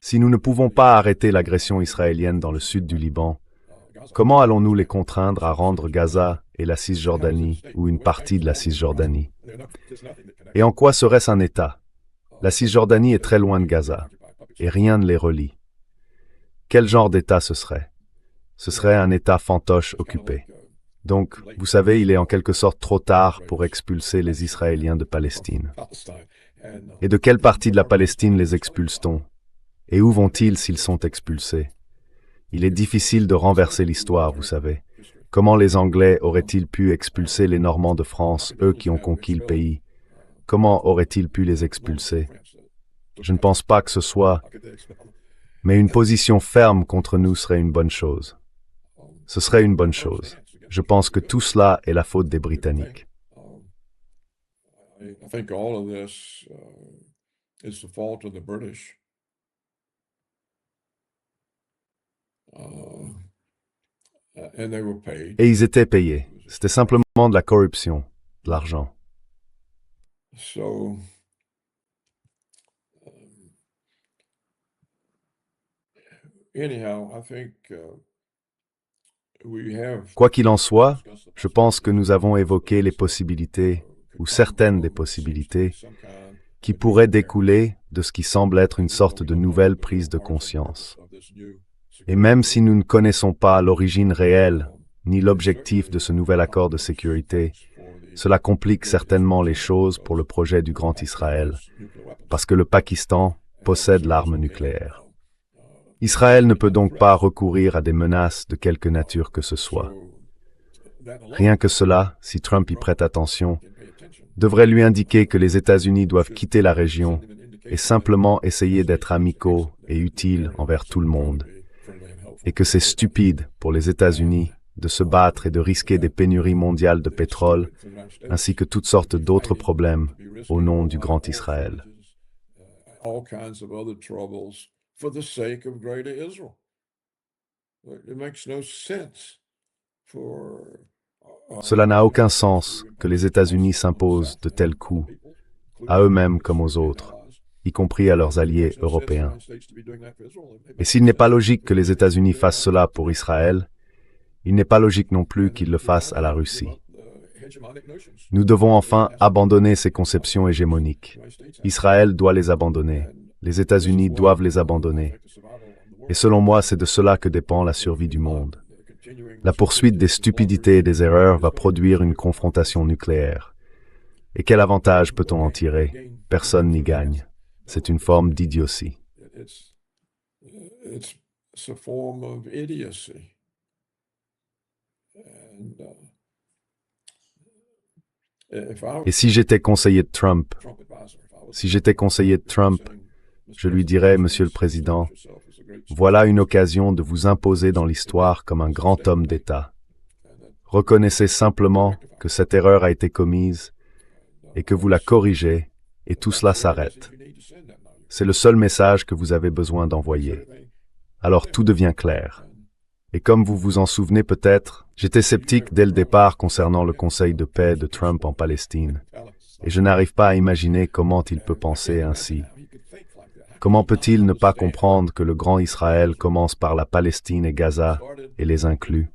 S2: Si nous ne pouvons pas arrêter l'agression israélienne dans le sud du Liban, comment allons-nous les contraindre à rendre Gaza et la Cisjordanie ou une partie de la Cisjordanie? Et en quoi serait-ce un État? La Cisjordanie est très loin de Gaza, et rien ne les relie. Quel genre d'État ce serait? Ce serait un État fantoche occupé. Donc, vous savez, il est en quelque sorte trop tard pour expulser les Israéliens de Palestine. Et de quelle partie de la Palestine les expulse-t-on? Et où vont-ils s'ils sont expulsés? Il est difficile de renverser l'histoire, vous savez. Comment les Anglais auraient-ils pu expulser les Normands de France, eux qui ont conquis le pays? Comment auraient-ils pu les expulser? Je ne pense pas que ce soit... Mais une position ferme contre nous serait une bonne chose. Ce serait une bonne chose. Je pense que tout cela est la faute des Britanniques.
S4: I think all of this is the fault of the British. And they were paid.
S2: Et ils étaient payés. C'était simplement de la corruption, de l'argent.
S4: So anyhow, I think we have.
S2: Quoi qu'il en soit, je pense que nous avons évoqué les possibilités, ou certaines des possibilités, qui pourraient découler de ce qui semble être une sorte de nouvelle prise de conscience. Et même si nous ne connaissons pas l'origine réelle, ni l'objectif de ce nouvel accord de sécurité, cela complique certainement les choses pour le projet du Grand Israël, parce que le Pakistan possède l'arme nucléaire. Israël ne peut donc pas recourir à des menaces de quelque nature que ce soit. Rien que cela, si Trump y prête attention, devrait lui indiquer que les États-Unis doivent quitter la région et simplement essayer d'être amicaux et utiles envers tout le monde, et que c'est stupide pour les États-Unis de se battre et de risquer des pénuries mondiales de pétrole, ainsi que toutes sortes d'autres problèmes au nom du Grand Israël. Cela n'a aucun sens que les États-Unis s'imposent de tels coups, à eux-mêmes comme aux autres, y compris à leurs alliés européens. Et s'il n'est pas logique que les États-Unis fassent cela pour Israël, il n'est pas logique non plus qu'ils le fassent à la Russie. Nous devons enfin abandonner ces conceptions hégémoniques. Israël doit les abandonner. Les États-Unis doivent les abandonner. Et selon moi, c'est de cela que dépend la survie du monde. La poursuite des stupidités et des erreurs va produire une confrontation nucléaire. Et quel avantage peut-on en tirer? Personne n'y gagne. C'est une forme d'idiotie.
S4: It's a form of idiocy. And
S2: Et si j'étais conseiller de Trump, je lui dirais, Monsieur le Président, voilà une occasion de vous imposer dans l'histoire comme un grand homme d'État. Reconnaissez simplement que cette erreur a été commise et que vous la corrigez, et tout cela s'arrête. C'est le seul message que vous avez besoin d'envoyer. Alors tout devient clair. Et comme vous vous en souvenez peut-être, j'étais sceptique dès le départ concernant le conseil de paix de Trump en Palestine. Et je n'arrive pas à imaginer comment il peut penser ainsi. Comment peut-il ne pas comprendre que le grand Israël commence par la Palestine et Gaza et les inclut?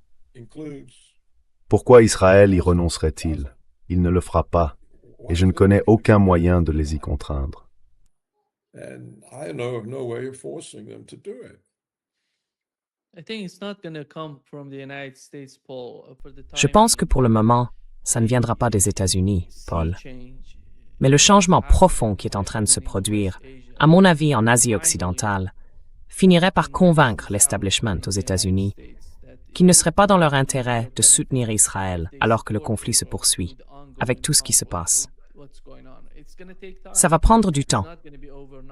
S2: Pourquoi Israël y renoncerait-il? Il ne le fera pas, et je ne connais aucun moyen de les y contraindre.
S1: Je pense que pour le moment, ça ne viendra pas des États-Unis, Paul. Mais le changement profond qui est en train de se produire, à mon avis en Asie occidentale, finirait par convaincre l'establishment aux États-Unis qu'il ne serait pas dans leur intérêt de soutenir Israël alors que le conflit se poursuit, avec tout ce qui se passe. Ça va prendre du temps.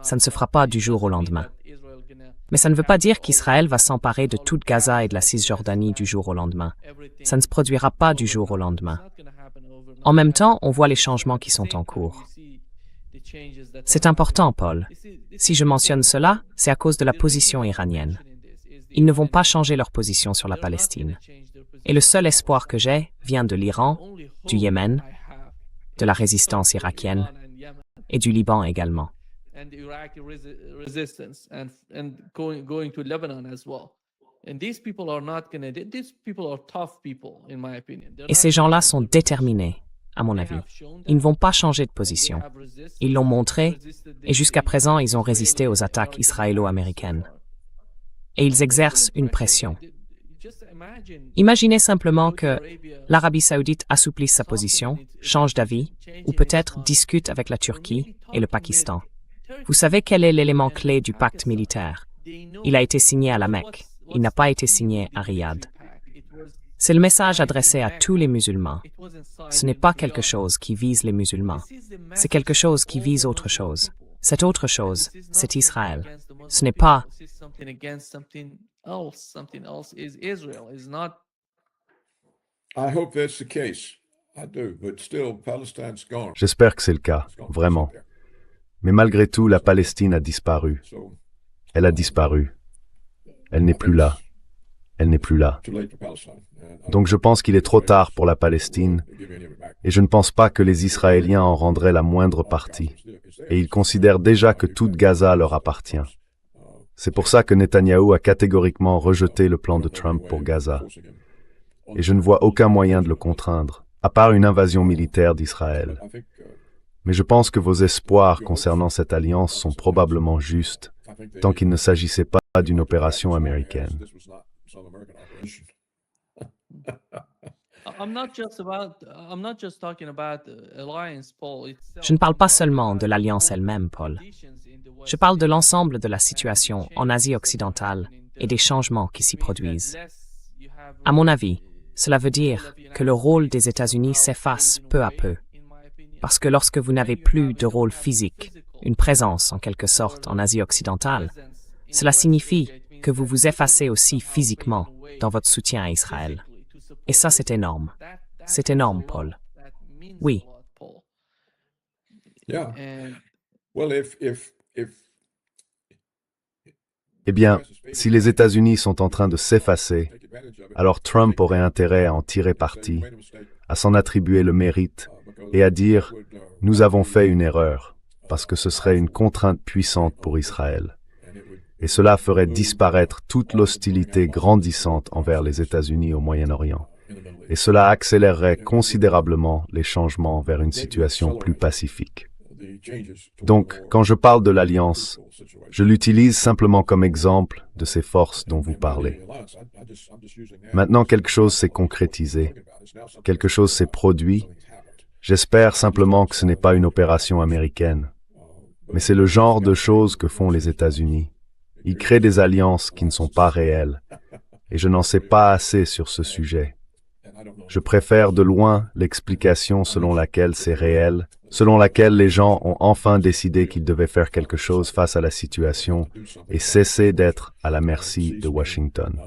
S1: Ça ne se fera pas du jour au lendemain. Mais ça ne veut pas dire qu'Israël va s'emparer de toute Gaza et de la Cisjordanie du jour au lendemain. Ça ne se produira pas du jour au lendemain. En même temps, on voit les changements qui sont en cours. C'est important, Paul. Si je mentionne cela, c'est à cause de la position iranienne. Ils ne vont pas changer leur position sur la Palestine. Et le seul espoir que j'ai vient de l'Iran, du Yémen, de la résistance irakienne et du Liban également. Et ces gens-là sont déterminés, à mon avis. Ils ne vont pas changer de position. Ils l'ont montré, et jusqu'à présent, ils ont résisté aux attaques israélo-américaines. Et ils exercent une pression. Imaginez simplement que l'Arabie saoudite assouplisse sa position, change d'avis, ou peut-être discute avec la Turquie et le Pakistan. Vous savez quel est l'élément clé du pacte militaire? Il a été signé à la Mecque. Il n'a pas été signé à Riyad. C'est le message adressé à tous les musulmans. Ce n'est pas quelque chose qui vise les musulmans. C'est quelque chose qui vise autre chose. Cette autre chose, c'est Israël. Ce n'est pas...
S2: J'espère que c'est le cas, vraiment. Mais malgré tout, la Palestine a disparu. Elle a disparu. Elle n'est plus là. Elle n'est plus là. Donc je pense qu'il est trop tard pour la Palestine, et je ne pense pas que les Israéliens en rendraient la moindre partie. Et ils considèrent déjà que toute Gaza leur appartient. C'est pour ça que Netanyahou a catégoriquement rejeté le plan de Trump pour Gaza. Et je ne vois aucun moyen de le contraindre, à part une invasion militaire d'Israël. Mais je pense que vos espoirs concernant cette alliance sont probablement justes, tant qu'il ne s'agissait pas d'une opération américaine.
S1: Je ne parle pas seulement de l'alliance elle-même, Paul. Je parle de l'ensemble de la situation en Asie occidentale et des changements qui s'y produisent. À mon avis, cela veut dire que le rôle des États-Unis s'efface peu à peu. Parce que lorsque vous n'avez plus de rôle physique, une présence en quelque sorte en Asie occidentale, cela signifie que vous vous effacez aussi physiquement dans votre soutien à Israël. Et ça, c'est énorme. C'est énorme, Paul. Oui.
S2: Eh bien, si les États-Unis sont en train de s'effacer, alors Trump aurait intérêt à en tirer parti, à s'en attribuer le mérite et à dire « Nous avons fait une erreur », parce que ce serait une contrainte puissante pour Israël. Et cela ferait disparaître toute l'hostilité grandissante envers les États-Unis au Moyen-Orient. Et cela accélérerait considérablement les changements vers une situation plus pacifique. Donc, quand je parle de l'Alliance, je l'utilise simplement comme exemple de ces forces dont vous parlez. Maintenant, quelque chose s'est concrétisé, quelque chose s'est produit. J'espère simplement que ce n'est pas une opération américaine, mais c'est le genre de choses que font les États-Unis. Ils créent des alliances qui ne sont pas réelles, et je n'en sais pas assez sur ce sujet. Je préfère de loin l'explication selon laquelle c'est réel, selon laquelle les gens ont enfin décidé qu'ils devaient faire quelque chose face à la situation et cesser d'être à la merci de Washington.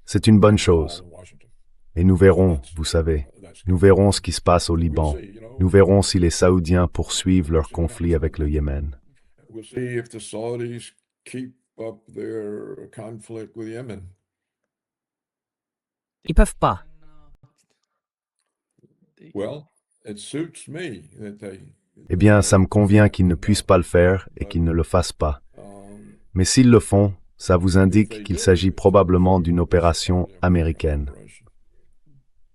S2: C'est une bonne chose. Et nous verrons, vous savez, nous verrons ce qui se passe au Liban. Nous verrons si les Saoudiens poursuivent leur conflit avec le Yémen.
S4: We'll see if the Saudis keep up their conflict with Yemen.
S1: Ils peuvent pas.
S4: Well, it suits me that they.
S2: Eh bien, ça me convient qu'ils ne puissent pas le faire et qu'ils ne le fassent pas. Mais s'ils le font, ça vous indique qu'il s'agit probablement d'une opération américaine.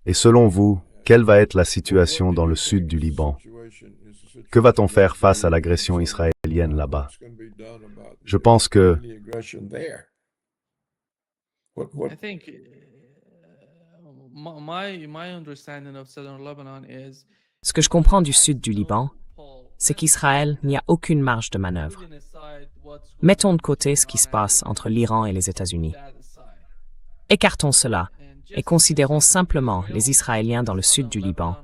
S2: Et selon vous, quelle va être la situation dans le sud du Liban? Que va-t-on faire face à l'agression israélienne là-bas? Je pense que
S3: I think my understanding of southern Lebanon is
S1: Ce que je comprends du sud du Liban, c'est qu'Israël n'y a aucune marge de manœuvre. Mettons de côté ce qui se passe entre l'Iran et les États-Unis. Écartons cela et considérons simplement les Israéliens dans le sud du Liban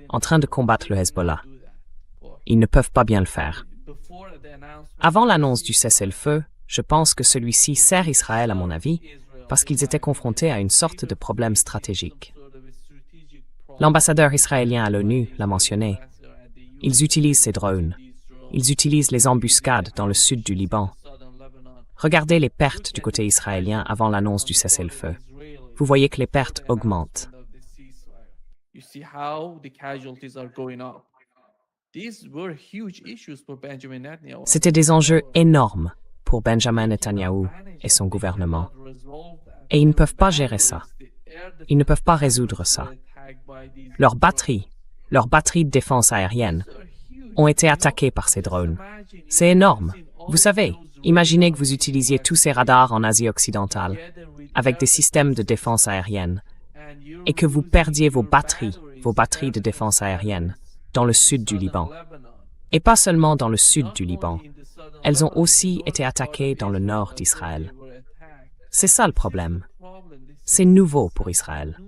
S1: en train de combattre le Hezbollah. Ils ne peuvent pas bien le faire. Avant l'annonce du cessez-le-feu, je pense que celui-ci sert Israël, à mon avis, parce qu'ils étaient confrontés à une sorte de problème stratégique. L'ambassadeur israélien à l'ONU l'a mentionné. Ils utilisent ces drones. Ils utilisent les embuscades dans le sud du Liban. Regardez les pertes du côté israélien avant l'annonce du cessez-le-feu. Vous voyez que les pertes augmentent.
S3: You see how the casualties are going up. These were huge issues for Benjamin Netanyahu.
S1: C'était des enjeux énormes pour Benjamin Netanyahou et son gouvernement. Et ils ne peuvent pas gérer ça. Ils ne peuvent pas résoudre ça. Leurs batteries de défense aérienne, ont été attaquées par ces drones. C'est énorme. Vous savez, imaginez que vous utilisiez tous ces radars en Asie occidentale, avec des systèmes de défense aérienne, et que vous perdiez vos batteries de défense aérienne, dans le sud du Liban. Et pas seulement dans le sud du Liban. Elles ont aussi été attaquées dans le nord d'Israël. C'est ça le problème. C'est nouveau pour Israël.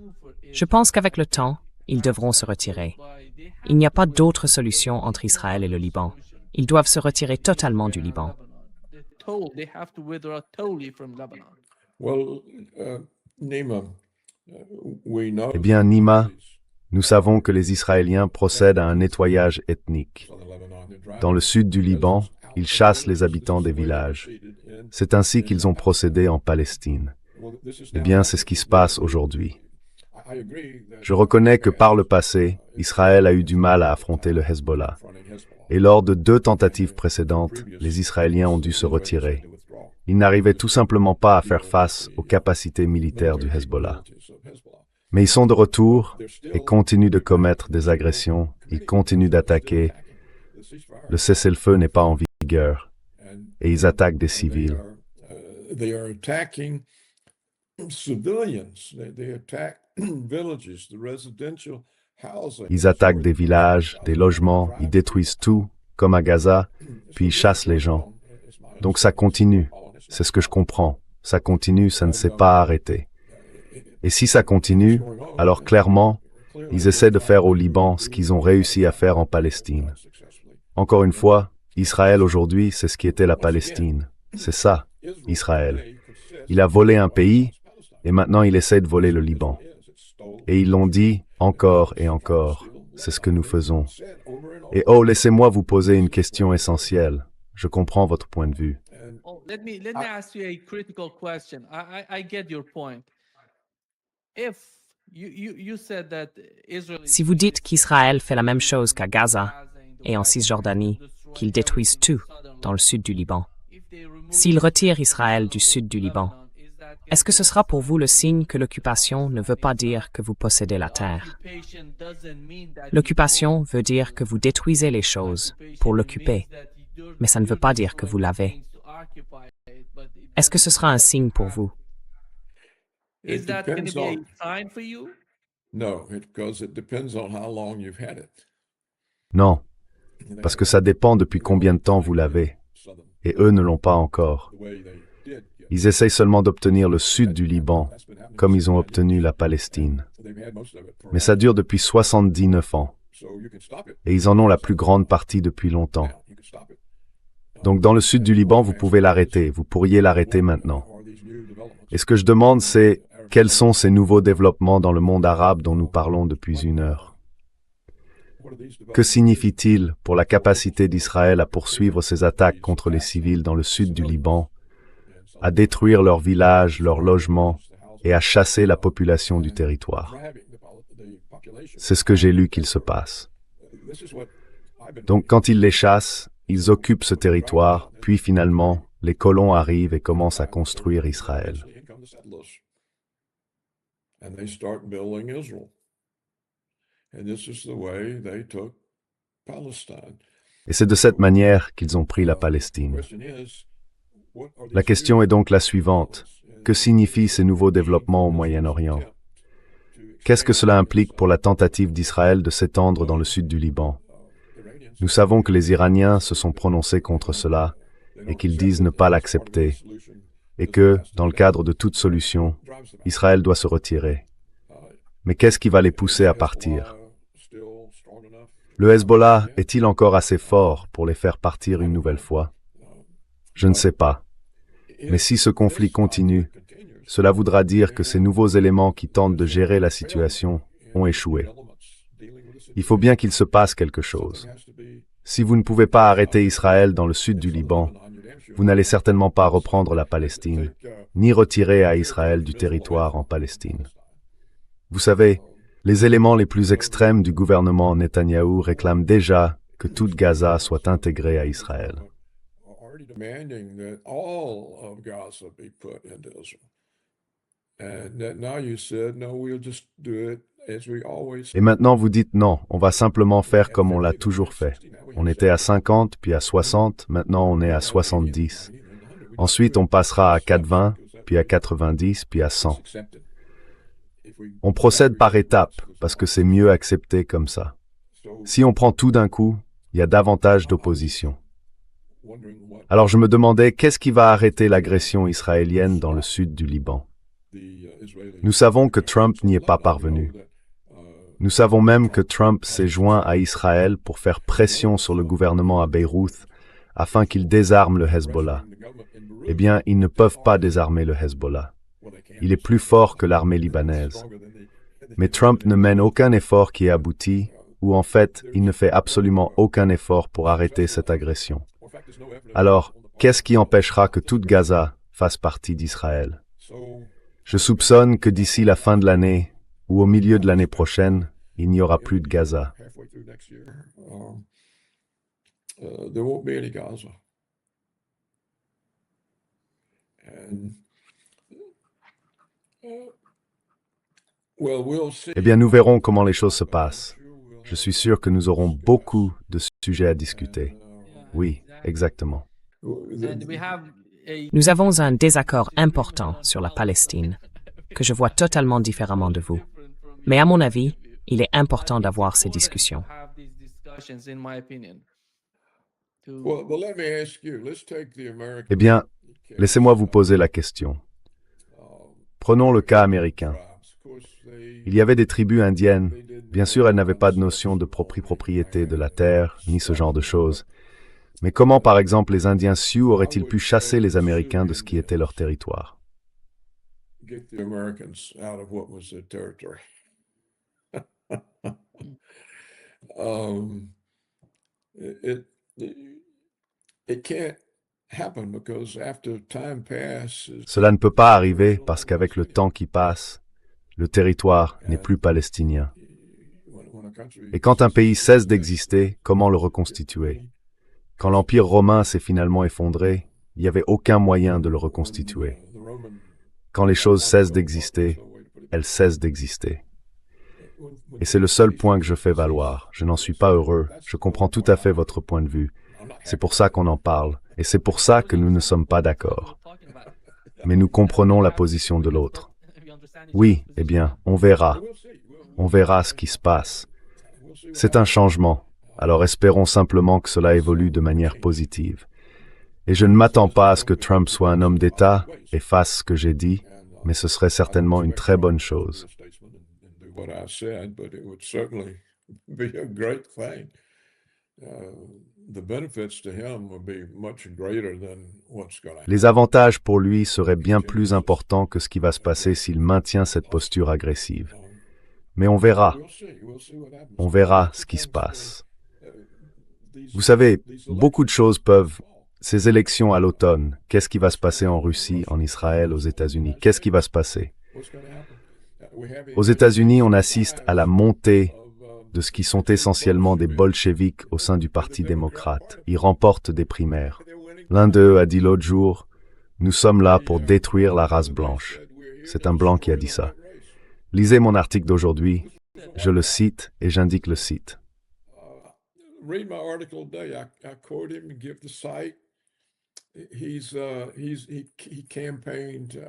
S1: Je pense qu'avec le temps, ils devront se retirer. Il n'y a pas d'autre solution entre Israël et le Liban. Ils doivent se retirer totalement du Liban.
S3: They have to withdraw totally from Lebanon.
S4: Well, Nima, we know.
S2: Eh bien, Nima, nous savons que les Israéliens procèdent à un nettoyage ethnique. Dans le sud du Liban, ils chassent les habitants des villages. C'est ainsi qu'ils ont procédé en Palestine. Eh bien, c'est ce qui se passe aujourd'hui. Je reconnais que par le passé, Israël a eu du mal à affronter le Hezbollah. Et lors de 2 tentatives précédentes, les Israéliens ont dû se retirer. Ils n'arrivaient tout simplement pas à faire face aux capacités militaires du Hezbollah. Mais ils sont de retour et continuent de commettre des agressions, ils continuent d'attaquer. Le cessez-le-feu n'est pas en vigueur et ils attaquent des civils.
S4: They are attacking civilians. They attack villages, the residential housing.
S2: Ils attaquent des villages, des logements, ils détruisent tout, comme à Gaza, puis ils chassent les gens. Donc ça continue, c'est ce que je comprends. Ça continue, ça ne s'est pas arrêté. Et si ça continue, alors clairement, ils essaient de faire au Liban ce qu'ils ont réussi à faire en Palestine. Encore une fois, Israël aujourd'hui, c'est ce qui était la Palestine. C'est ça, Israël. Il a volé un pays, et maintenant il essaie de voler le Liban. Et ils l'ont dit encore et encore. C'est ce que nous faisons. Et oh, laissez-moi vous poser une question essentielle. Je comprends votre point de vue.
S3: Oh, let me ask you a critical question. I get your point. If you said that Israel
S1: Si vous dites qu'Israël fait la même chose qu'à Gaza et en Cisjordanie, qu'ils détruisent tout dans le sud du Liban, s'ils retirent Israël du sud du Liban, est-ce que ce sera pour vous le signe que l'occupation ne veut pas dire que vous possédez la terre? L'occupation veut dire que vous détruisez les choses pour l'occuper, mais ça ne veut pas dire que vous l'avez. Est-ce que ce sera un signe pour vous?
S3: Is that going to be a sign for you?
S4: No, because it depends on how long you've had it.
S2: Non, parce que ça dépend depuis combien de temps vous l'avez, et eux ne l'ont pas encore. Ils essayent seulement d'obtenir le sud du Liban, comme ils ont obtenu la Palestine. Mais ça dure depuis 79 ans, et ils en ont la plus grande partie depuis longtemps. Donc dans le sud du Liban, vous pouvez l'arrêter, vous pourriez l'arrêter maintenant. Et ce que je demande, c'est quels sont ces nouveaux développements dans le monde arabe dont nous parlons depuis une heure? Que signifie-t-il pour la capacité d'Israël à poursuivre ses attaques contre les civils dans le sud du Liban, à détruire leurs villages, leurs logements et à chasser la population du territoire? C'est ce que j'ai lu qu'il se passe. Donc quand ils les chassent, ils occupent ce territoire, puis finalement, les colons arrivent et commencent à construire Israël. Et c'est de cette manière qu'ils ont pris la Palestine. La question est donc la suivante. Que signifient ces nouveaux développements au Moyen-Orient? Qu'est-ce que cela implique pour la tentative d'Israël de s'étendre dans le sud du Liban? Nous savons que les Iraniens se sont prononcés contre cela et qu'ils disent ne pas l'accepter, et que, dans le cadre de toute solution, Israël doit se retirer. Mais qu'est-ce qui va les pousser à partir? Le Hezbollah est-il encore assez fort pour les faire partir une nouvelle fois? Je ne sais pas. Mais si ce conflit continue, cela voudra dire que ces nouveaux éléments qui tentent de gérer la situation ont échoué. Il faut bien qu'il se passe quelque chose. Si vous ne pouvez pas arrêter Israël dans le sud du Liban, vous n'allez certainement pas reprendre la Palestine, ni retirer à Israël du territoire en Palestine. Vous savez, les éléments les plus extrêmes du gouvernement Netanyahou réclament déjà que toute Gaza soit intégrée à Israël. Et maintenant vous dites non, on va simplement faire comme on l'a toujours fait. On était à 50, puis à 60, maintenant on est à 70. Ensuite on passera à 80, puis à 90, puis à 100. On procède par étapes, parce que c'est mieux accepté comme ça. Si on prend tout d'un coup, il y a davantage d'opposition. Alors je me demandais, qu'est-ce qui va arrêter l'agression israélienne dans le sud du Liban? Nous savons que Trump n'y est pas parvenu. Nous savons même que Trump s'est joint à Israël pour faire pression sur le gouvernement à Beyrouth afin qu'il désarme le Hezbollah. Eh bien, ils ne peuvent pas désarmer le Hezbollah. Il est plus fort que l'armée libanaise. Mais Trump ne mène aucun effort qui ait abouti, ou en fait, il ne fait absolument aucun effort pour arrêter cette agression. Alors, qu'est-ce qui empêchera que toute Gaza fasse partie d'Israël? Je soupçonne que d'ici la fin de l'année, ou au milieu de l'année prochaine, il n'y aura plus de Gaza. Eh bien, nous verrons comment les choses se passent. Je suis sûr que nous aurons beaucoup de sujets à discuter. Oui, exactement.
S1: Nous avons un désaccord important sur la Palestine, que je vois totalement différemment de vous. Mais à mon avis, il est important d'avoir ces discussions.
S2: Eh bien, laissez-moi vous poser la question. Prenons le cas américain. Il y avait des tribus indiennes. Bien sûr, elles n'avaient pas de notion de propriété de la terre, ni ce genre de choses. Mais comment, par exemple, les Indiens Sioux auraient-ils pu chasser les Américains de ce qui était leur territoire? Cela ne peut pas arriver parce qu'avec le temps qui passe, le territoire n'est plus palestinien. Et quand un pays cesse d'exister, comment le reconstituer? Quand l'Empire romain s'est finalement effondré, il n'y avait aucun moyen de le reconstituer. Quand les choses cessent d'exister, elles cessent d'exister. Et c'est le seul point que je fais valoir. Je n'en suis pas heureux. Je comprends tout à fait votre point de vue. C'est pour ça qu'on en parle. Et c'est pour ça que nous ne sommes pas d'accord. Mais nous comprenons la position de l'autre. Oui, eh bien, on verra. On verra ce qui se passe. C'est un changement. Alors espérons simplement que cela évolue de manière positive. Et je ne m'attends pas à ce que Trump soit un homme d'État et fasse ce que j'ai dit, mais ce serait certainement une très bonne chose. Les avantages pour lui seraient bien plus importants que ce qui va se passer s'il maintient cette posture agressive. Mais on verra. On verra ce qui se passe. Vous savez, beaucoup de choses peuvent... Ces élections à l'automne, qu'est-ce qui va se passer en Russie, en Israël, aux États-Unis? Qu'est-ce qui va se passer? Aux États-Unis, on assiste à la montée de ce qui sont essentiellement des bolcheviks au sein du Parti démocrate. Ils remportent des primaires. L'un d'eux a dit l'autre jour, « Nous sommes là pour détruire la race blanche. » C'est un blanc qui a dit ça. Lisez mon article d'aujourd'hui, je le cite et j'indique le site.
S4: Read my article today. I quote him and give the site. He campaigned.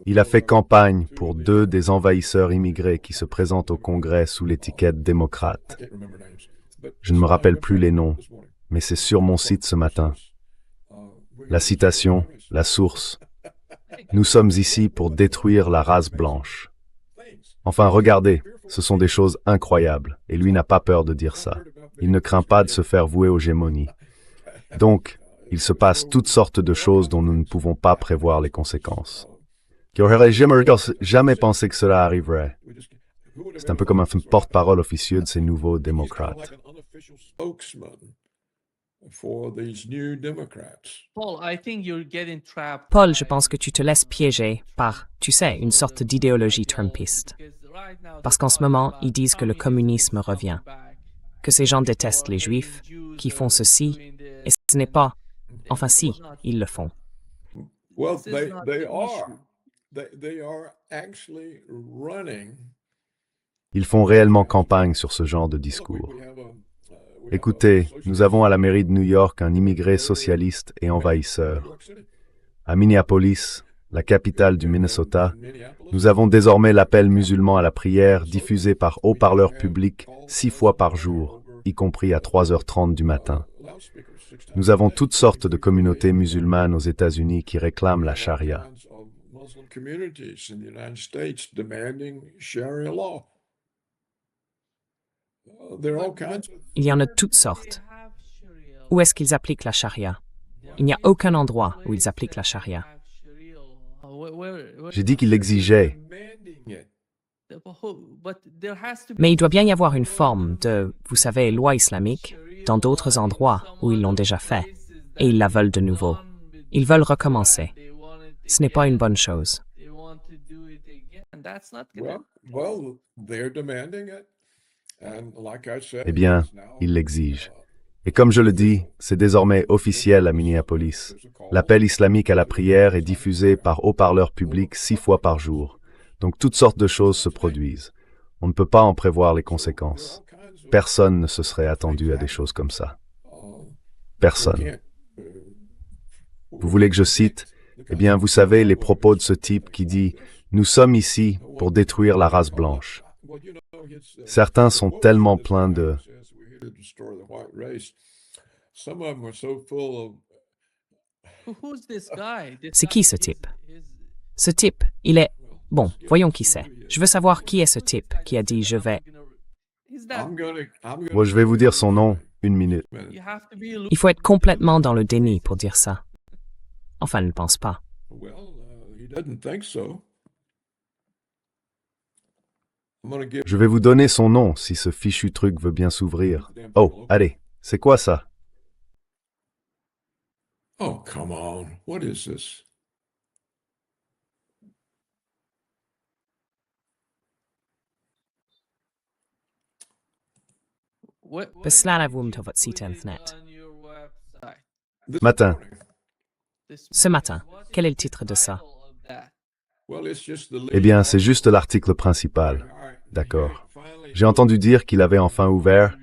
S2: Il a fait campagne pour 2 des envahisseurs immigrés qui se présentent au Congrès sous l'étiquette démocrate. Je ne me rappelle plus les noms, mais c'est sur mon site ce matin. La citation, la source. Nous sommes ici pour détruire la race blanche. Enfin, regardez, ce sont des choses incroyables, et lui n'a pas peur de dire ça. Il ne craint pas de se faire vouer aux gémonies. Donc, il se passe toutes sortes de choses dont nous ne pouvons pas prévoir les conséquences. Qui aurait jamais pensé que cela arriverait. C'est un peu comme un porte-parole officieux de ces nouveaux démocrates.
S1: Paul, je pense que tu te laisses piéger par, tu sais, une sorte d'idéologie trumpiste. Parce qu'en ce moment, ils disent que le communisme revient, que ces gens détestent les Juifs, qui font ceci, et ce n'est pas... Enfin si, ils le font.
S4: Well, they are. They are actually running.
S2: Ils font réellement campagne sur ce genre de discours. Écoutez, nous avons à la mairie de New York un immigré socialiste et envahisseur. À Minneapolis, la capitale du Minnesota, nous avons désormais l'appel musulman à la prière diffusé par haut-parleur public 6 fois par jour, y compris à 3h30 du matin. Nous avons toutes sortes de communautés musulmanes aux États-Unis qui réclament la charia.
S1: Il y en a toutes sortes. Où est-ce qu'ils appliquent la charia? Il n'y a aucun endroit où ils appliquent la charia.
S2: J'ai dit qu'ils l'exigeaient.
S1: Mais il doit bien y avoir une forme de, vous savez, loi islamique dans d'autres endroits où ils l'ont déjà fait, et ils la veulent de nouveau. Ils veulent recommencer. Ce n'est pas une bonne chose.
S2: Eh bien, ils l'exigent. Et comme je le dis, c'est désormais officiel à Minneapolis. L'appel islamique à la prière est diffusé par haut-parleur public 6 fois par jour. Donc toutes sortes de choses se produisent. On ne peut pas en prévoir les conséquences. Personne ne se serait attendu à des choses comme ça. Personne. Vous voulez que je cite? Eh bien, vous savez les propos de ce type qui dit « Nous sommes ici pour détruire la race blanche ». Certains sont tellement pleins de...
S1: C'est qui ce type? Ce type, il est... Bon, voyons qui c'est. Je veux savoir qui est ce type qui a dit « Je vais... »
S2: Bon, je vais vous dire son nom, 1 minute.
S1: Il faut être complètement dans le déni pour dire ça. Enfin, ne pense pas.
S2: Je vais vous donner son nom si ce fichu truc veut bien s'ouvrir. Oh, allez, c'est quoi ça?
S4: Oh, come on. What is this?
S1: Beslánavum to votre site internet.
S2: Matin.
S1: Ce matin, quel est le titre de ça?
S2: Eh bien, c'est juste l'article principal. D'accord. J'ai entendu dire qu'il avait enfin ouvert.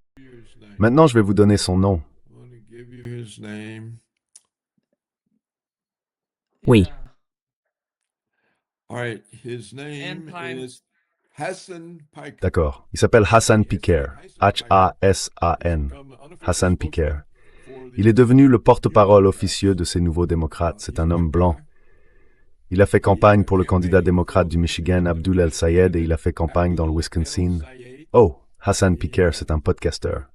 S2: Maintenant, je vais vous donner son nom.
S1: Oui.
S2: D'accord. Il s'appelle Hassan Piker. H-A-S-A-N. Hassan Piker. Il est devenu le porte-parole officieux de ces nouveaux démocrates. C'est un homme blanc. Il a fait campagne pour le candidat démocrate du Michigan, Abdul El-Sayed, et il a fait campagne dans le Wisconsin. Oh, Hassan Piker, c'est un podcasteur.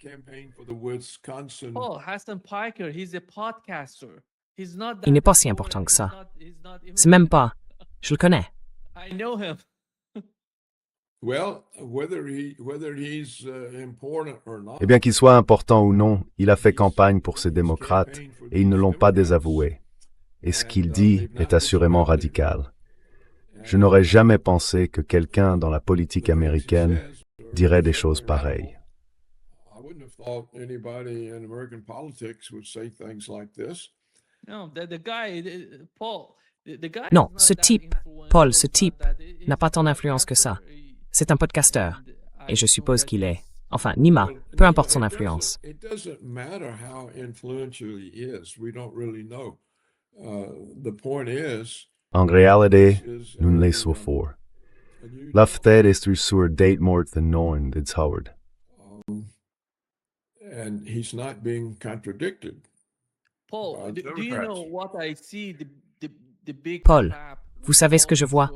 S3: Oh, Hassan Piker, he's a podcaster. He's not that
S1: Il n'est pas si
S3: important,
S1: important que ça.
S3: he's not even-
S1: C'est même pas. Je le connais.
S3: I know him.
S4: Well, whether he's important or not.
S2: Eh bien qu'il soit important ou non, il a fait campagne pour ces démocrates et ils ne l'ont pas désavoué. Et ce qu'il dit est assurément radical. Je n'aurais jamais pensé que quelqu'un dans la politique américaine dirait des choses pareilles.
S4: I wouldn't have thought anybody in American politics would say things like this.
S3: No, the guy, Paul. The guy
S1: Non,
S3: is not
S1: ce
S3: that
S1: type,
S3: influential,
S1: Paul, ce
S3: it's
S1: type,
S3: not that-
S1: n'a pas tant d'influence que ça. C'est un podcasteur. Et je suppose qu'il est. Enfin, Nima, peu importe son influence.
S4: It doesn't matter how influential he is. We don't really know. The point is,
S2: En réalité, nous ne les sommes fort. L'affaire est sur date mort than known, dit Howard.
S4: and he's not being contradicted.
S3: Paul, do you
S4: Democrats.
S3: know what I see? The big
S1: Paul,
S3: trap
S1: vous savez ce que je vois?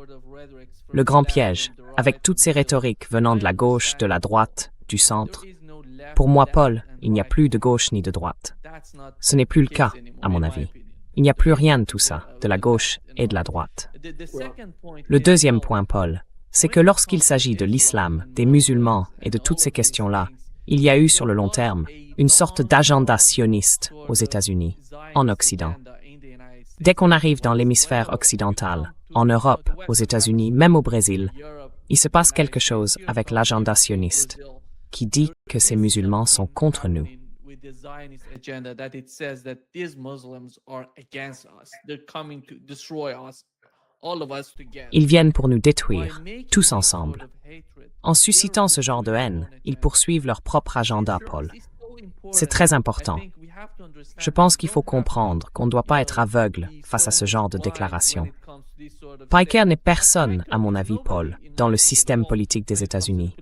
S1: Le grand piège, avec toutes ces rhétoriques venant de la gauche, de la droite, du centre. Pour moi, Paul, il n'y a plus de gauche ni de droite. Ce n'est plus le cas, à mon avis. Il n'y a plus rien de tout ça, de la gauche et de la droite. Le deuxième point, Paul, c'est que lorsqu'il s'agit de l'islam, des musulmans et de toutes ces questions-là, il y a eu sur le long terme une sorte d'agenda sioniste aux États-Unis, en Occident. Dès qu'on arrive dans l'hémisphère occidental, en Europe, aux États-Unis, même au Brésil, il se passe quelque chose avec l'agenda sioniste, qui dit que ces musulmans sont contre nous. Ils viennent pour nous détruire, tous ensemble. En suscitant ce genre de haine, ils poursuivent leur propre agenda, Paul. C'est très important. Je pense qu'il faut comprendre qu'on ne doit pas être aveugle face à ce genre de déclaration. Piker n'est personne, à mon avis, Paul, dans le système politique des États-Unis.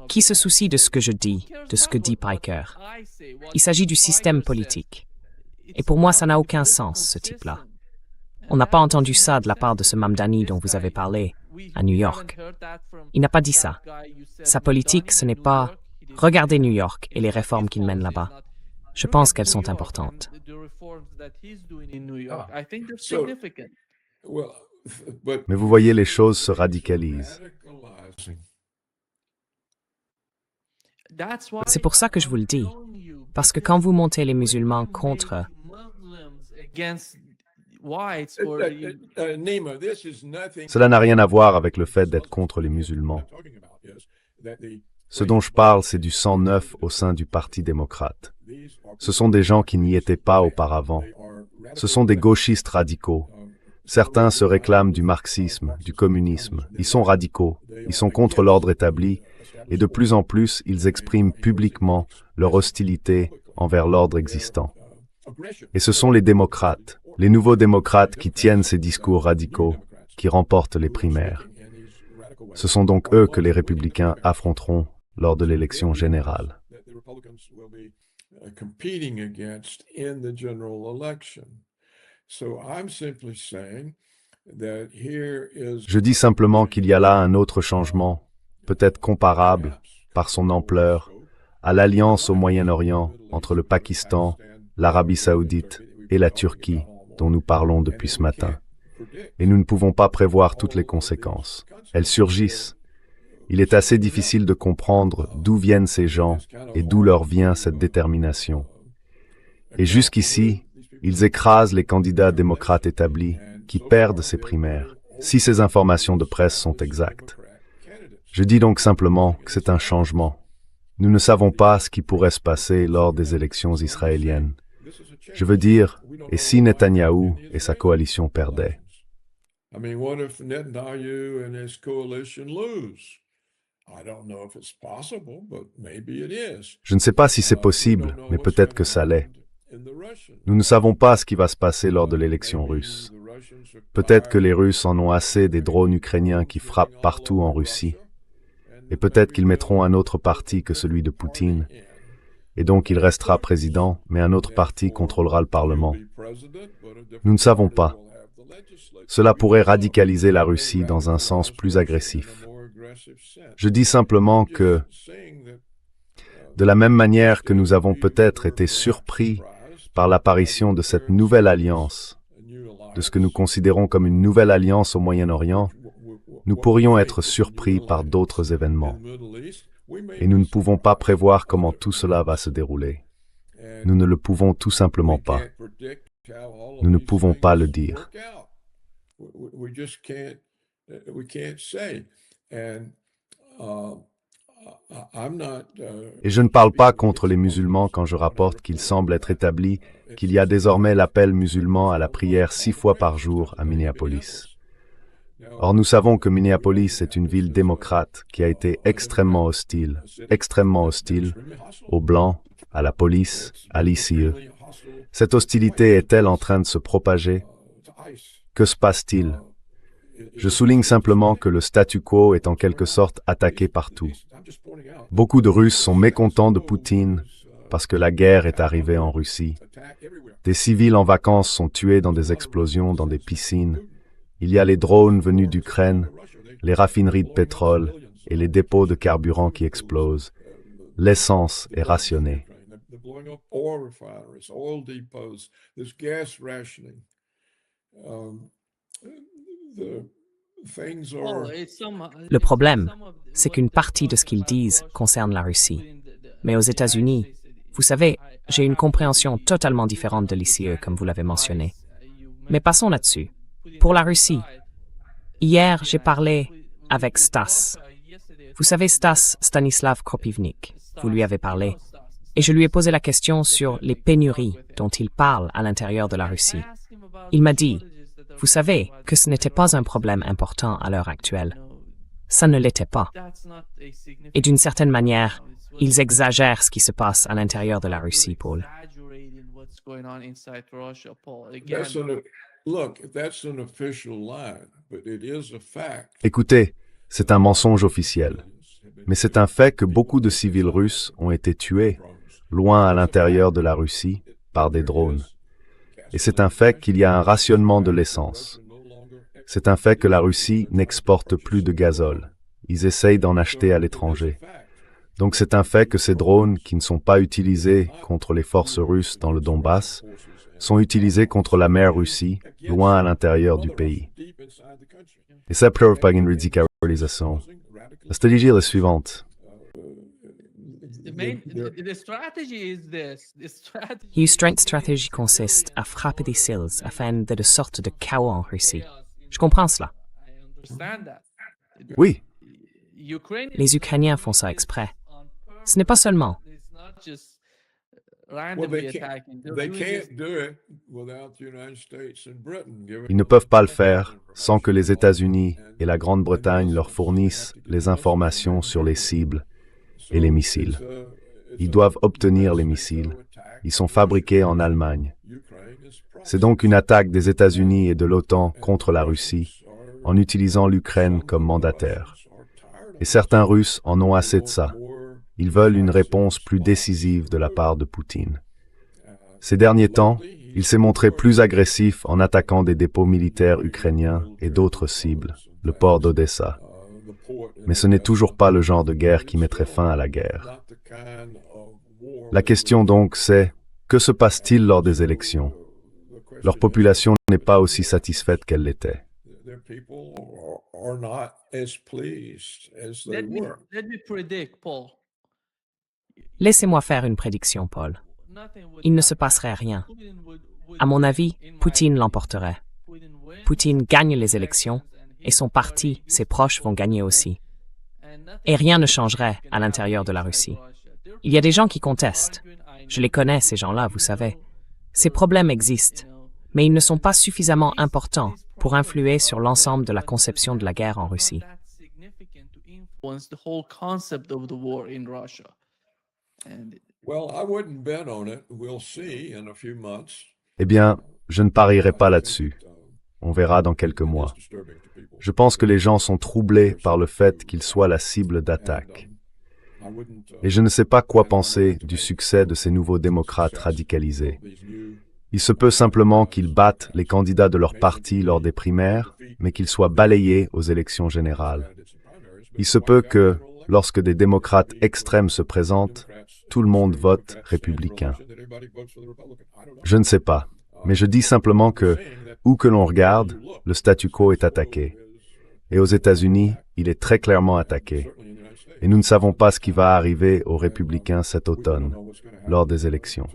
S1: Qui se soucie de ce que je dis, de ce que dit Piker? Il s'agit du système politique. Et pour moi, ça n'a aucun sens, ce type-là. On n'a pas entendu ça de la part de ce Mamdani dont vous avez parlé, à New York. Il n'a pas dit ça. Sa politique, ce n'est pas « regardez New York et les réformes qu'il mène là-bas ». Je pense qu'elles sont importantes.
S4: Well, but
S2: Mais vous voyez, les choses se radicalisent.
S1: C'est pour ça que je vous le dis. Parce que quand vous montez les musulmans contre,
S4: Nima, this is nothing.
S2: Cela n'a rien à voir avec le fait d'être contre les musulmans. Ce dont je parle, c'est du sang neuf au sein du Parti démocrate. Ce sont des gens qui n'y étaient pas auparavant. Ce sont des gauchistes radicaux. Certains se réclament du marxisme, du communisme. Ils sont radicaux. Ils sont contre l'ordre établi. Et de plus en plus, ils expriment publiquement leur hostilité envers l'ordre existant. Et ce sont les démocrates, les nouveaux démocrates qui tiennent ces discours radicaux, qui remportent les primaires. Ce sont donc eux que les républicains affronteront lors de l'élection générale.
S4: Competing against in the general election. So I'm simply saying that here is
S2: Je dis simplement qu'il y a là un autre changement, peut-être comparable, par son ampleur, à l'alliance au Moyen-Orient entre le Pakistan, l'Arabie saoudite et la Turquie dont nous parlons depuis ce matin. Et nous ne pouvons pas prévoir toutes les conséquences. Elles surgissent. Il est assez difficile de comprendre d'où viennent ces gens et d'où leur vient cette détermination. Et jusqu'ici, ils écrasent les candidats démocrates établis qui perdent ces primaires, si ces informations de presse sont exactes. Je dis donc simplement que c'est un changement. Nous ne savons pas ce qui pourrait se passer lors des élections israéliennes. Je veux dire, et si Netanyahou et sa coalition perdaient?
S4: I mean, what if Netanyahu and his coalition lose? I don't know if it's possible, but maybe it is.
S2: Je ne sais pas si c'est possible, mais peut-être que ça l'est. Nous ne savons pas ce qui va se passer lors de l'élection russe. Peut-être que les Russes en ont assez des drones ukrainiens qui frappent partout en Russie. Et peut-être qu'ils mettront un autre parti que celui de Poutine. et donc il restera président, mais un autre parti contrôlera le Parlement. Nous ne savons pas. Cela pourrait radicaliser la Russie dans un sens plus agressif. Je dis simplement que, de la même manière que nous avons peut-être été surpris par l'apparition de cette nouvelle alliance, de ce que nous considérons comme une nouvelle alliance au Moyen-Orient, nous pourrions être surpris par d'autres événements. Et nous ne pouvons pas prévoir comment tout cela va se dérouler. Nous ne le pouvons tout simplement pas. Nous ne pouvons pas le dire. Et je ne parle pas contre les musulmans quand je rapporte qu'il semble être établi qu'il y a désormais l'appel musulman à la prière 6 fois par jour à Minneapolis. Or, nous savons que Minneapolis est une ville démocrate qui a été extrêmement hostile aux Blancs, à la police, à l'ICE. Cette hostilité est-elle en train de se propager? Que se passe-t-il? Je souligne simplement que le statu quo est en quelque sorte attaqué partout. Beaucoup de Russes sont mécontents de Poutine parce que la guerre est arrivée en Russie. Des civils en vacances sont tués dans des explosions dans des piscines. Il y a les drones venus d'Ukraine, les raffineries de pétrole et les dépôts de carburant qui explosent. L'essence est rationnée.
S1: Le problème, c'est qu'une partie de ce qu'ils disent concerne la Russie. Mais aux États-Unis, vous savez, j'ai une compréhension totalement différente de l'ICE, comme vous l'avez mentionné. Mais passons là-dessus. Pour la Russie, hier, j'ai parlé avec Stas. Vous savez Stanislav Kropivnik, vous lui avez parlé. Et je lui ai posé la question sur les pénuries dont il parle à l'intérieur de la Russie. Il m'a dit, vous savez que ce n'était pas un problème important à l'heure actuelle. Ça ne l'était pas. Et d'une certaine manière, ils exagèrent ce qui se passe à l'intérieur de la Russie, Paul.
S2: Écoutez, c'est un mensonge officiel. Mais c'est un fait que beaucoup de civils russes ont été tués, loin à l'intérieur de la Russie, par des drones. Et c'est un fait qu'il y a un rationnement de l'essence. C'est un fait que la Russie n'exporte plus de gazole. Ils essayent d'en acheter à l'étranger. Donc c'est un fait que ces drones, qui ne sont pas utilisés contre les forces russes dans le Donbass, sont utilisés contre la mer Russie, loin à l'intérieur du pays. Et ça prouve par une radicalisation. La stratégie est la suivante.
S1: Une stratégie consiste à frapper des cils afin de sorte de chaos en Russie. Je comprends cela.
S2: Oui,
S1: Les Ukrainiens font ça exprès. Ce n'est pas seulement.
S2: ils ne peuvent pas le faire sans que les États-Unis et la Grande-Bretagne leur fournissent les informations sur les cibles et les missiles. Ils doivent obtenir les missiles. Ils sont fabriqués en Allemagne. C'est donc une attaque des États-Unis et de l'OTAN contre la Russie, en utilisant l'Ukraine comme mandataire. Et certains Russes en ont assez de ça. Ils veulent une réponse plus décisive de la part de Poutine. Ces derniers temps, il s'est montré plus agressif en attaquant des dépôts militaires ukrainiens et d'autres cibles, le port d'Odessa. Mais ce n'est toujours pas le genre de guerre qui mettrait fin à la guerre. La question donc c'est, que se passe-t-il lors des élections? Leur population n'est pas aussi satisfaite qu'elle l'était.
S1: Laissez-moi faire une prédiction, Paul. Il ne se passerait rien. À mon avis, Poutine l'emporterait. Poutine gagne les élections et son parti, ses proches vont gagner aussi. Et rien ne changerait à l'intérieur de la Russie. Il y a des gens qui contestent. Je les connais, ces gens-là, vous savez. Ces problèmes existent, mais ils ne sont pas suffisamment importants pour influer sur l'ensemble de la conception de la guerre en Russie.
S2: Eh bien, je ne parierai pas là-dessus. On verra dans quelques mois. Je pense que les gens sont troublés par le fait qu'ils soient la cible d'attaque. Et je ne sais pas quoi penser du succès de ces nouveaux démocrates radicalisés. Il se peut simplement qu'ils battent les candidats de leur parti lors des primaires, mais qu'ils soient balayés aux élections générales. Il se peut que, lorsque des démocrates extrêmes se présentent, tout le monde vote républicain. Je ne sais pas, mais je dis simplement que, où que l'on regarde, le statu quo est attaqué. Et aux États-Unis, il est très clairement attaqué. Et nous ne savons pas ce qui va arriver aux républicains cet automne, lors des élections.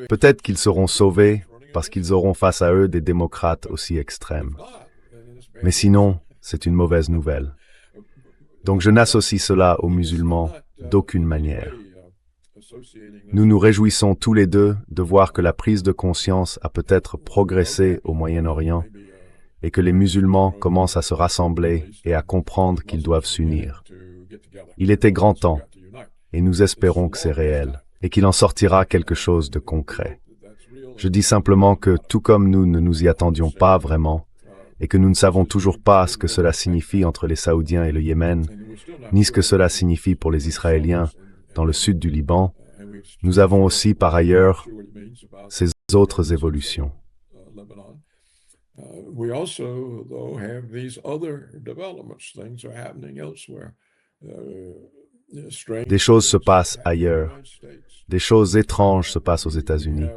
S2: Peut-être qu'ils seront sauvés parce qu'ils auront face à eux des démocrates aussi extrêmes. Mais sinon, c'est une mauvaise nouvelle. Donc je n'associe cela aux musulmans d'aucune manière. Nous nous réjouissons tous les deux de voir que la prise de conscience a peut-être progressé au Moyen-Orient et que les musulmans commencent à se rassembler et à comprendre qu'ils doivent s'unir. Il était grand temps, et nous espérons que c'est réel, et qu'il en sortira quelque chose de concret. Je dis simplement que, tout comme nous ne nous y attendions pas vraiment, et que nous ne savons toujours pas ce que cela signifie entre les Saoudiens et le Yémen, ni ce que cela signifie pour les Israéliens dans le sud du Liban, nous avons aussi, par ailleurs, ces autres évolutions. Des choses se passent ailleurs. Des choses étranges se passent aux États-Unis.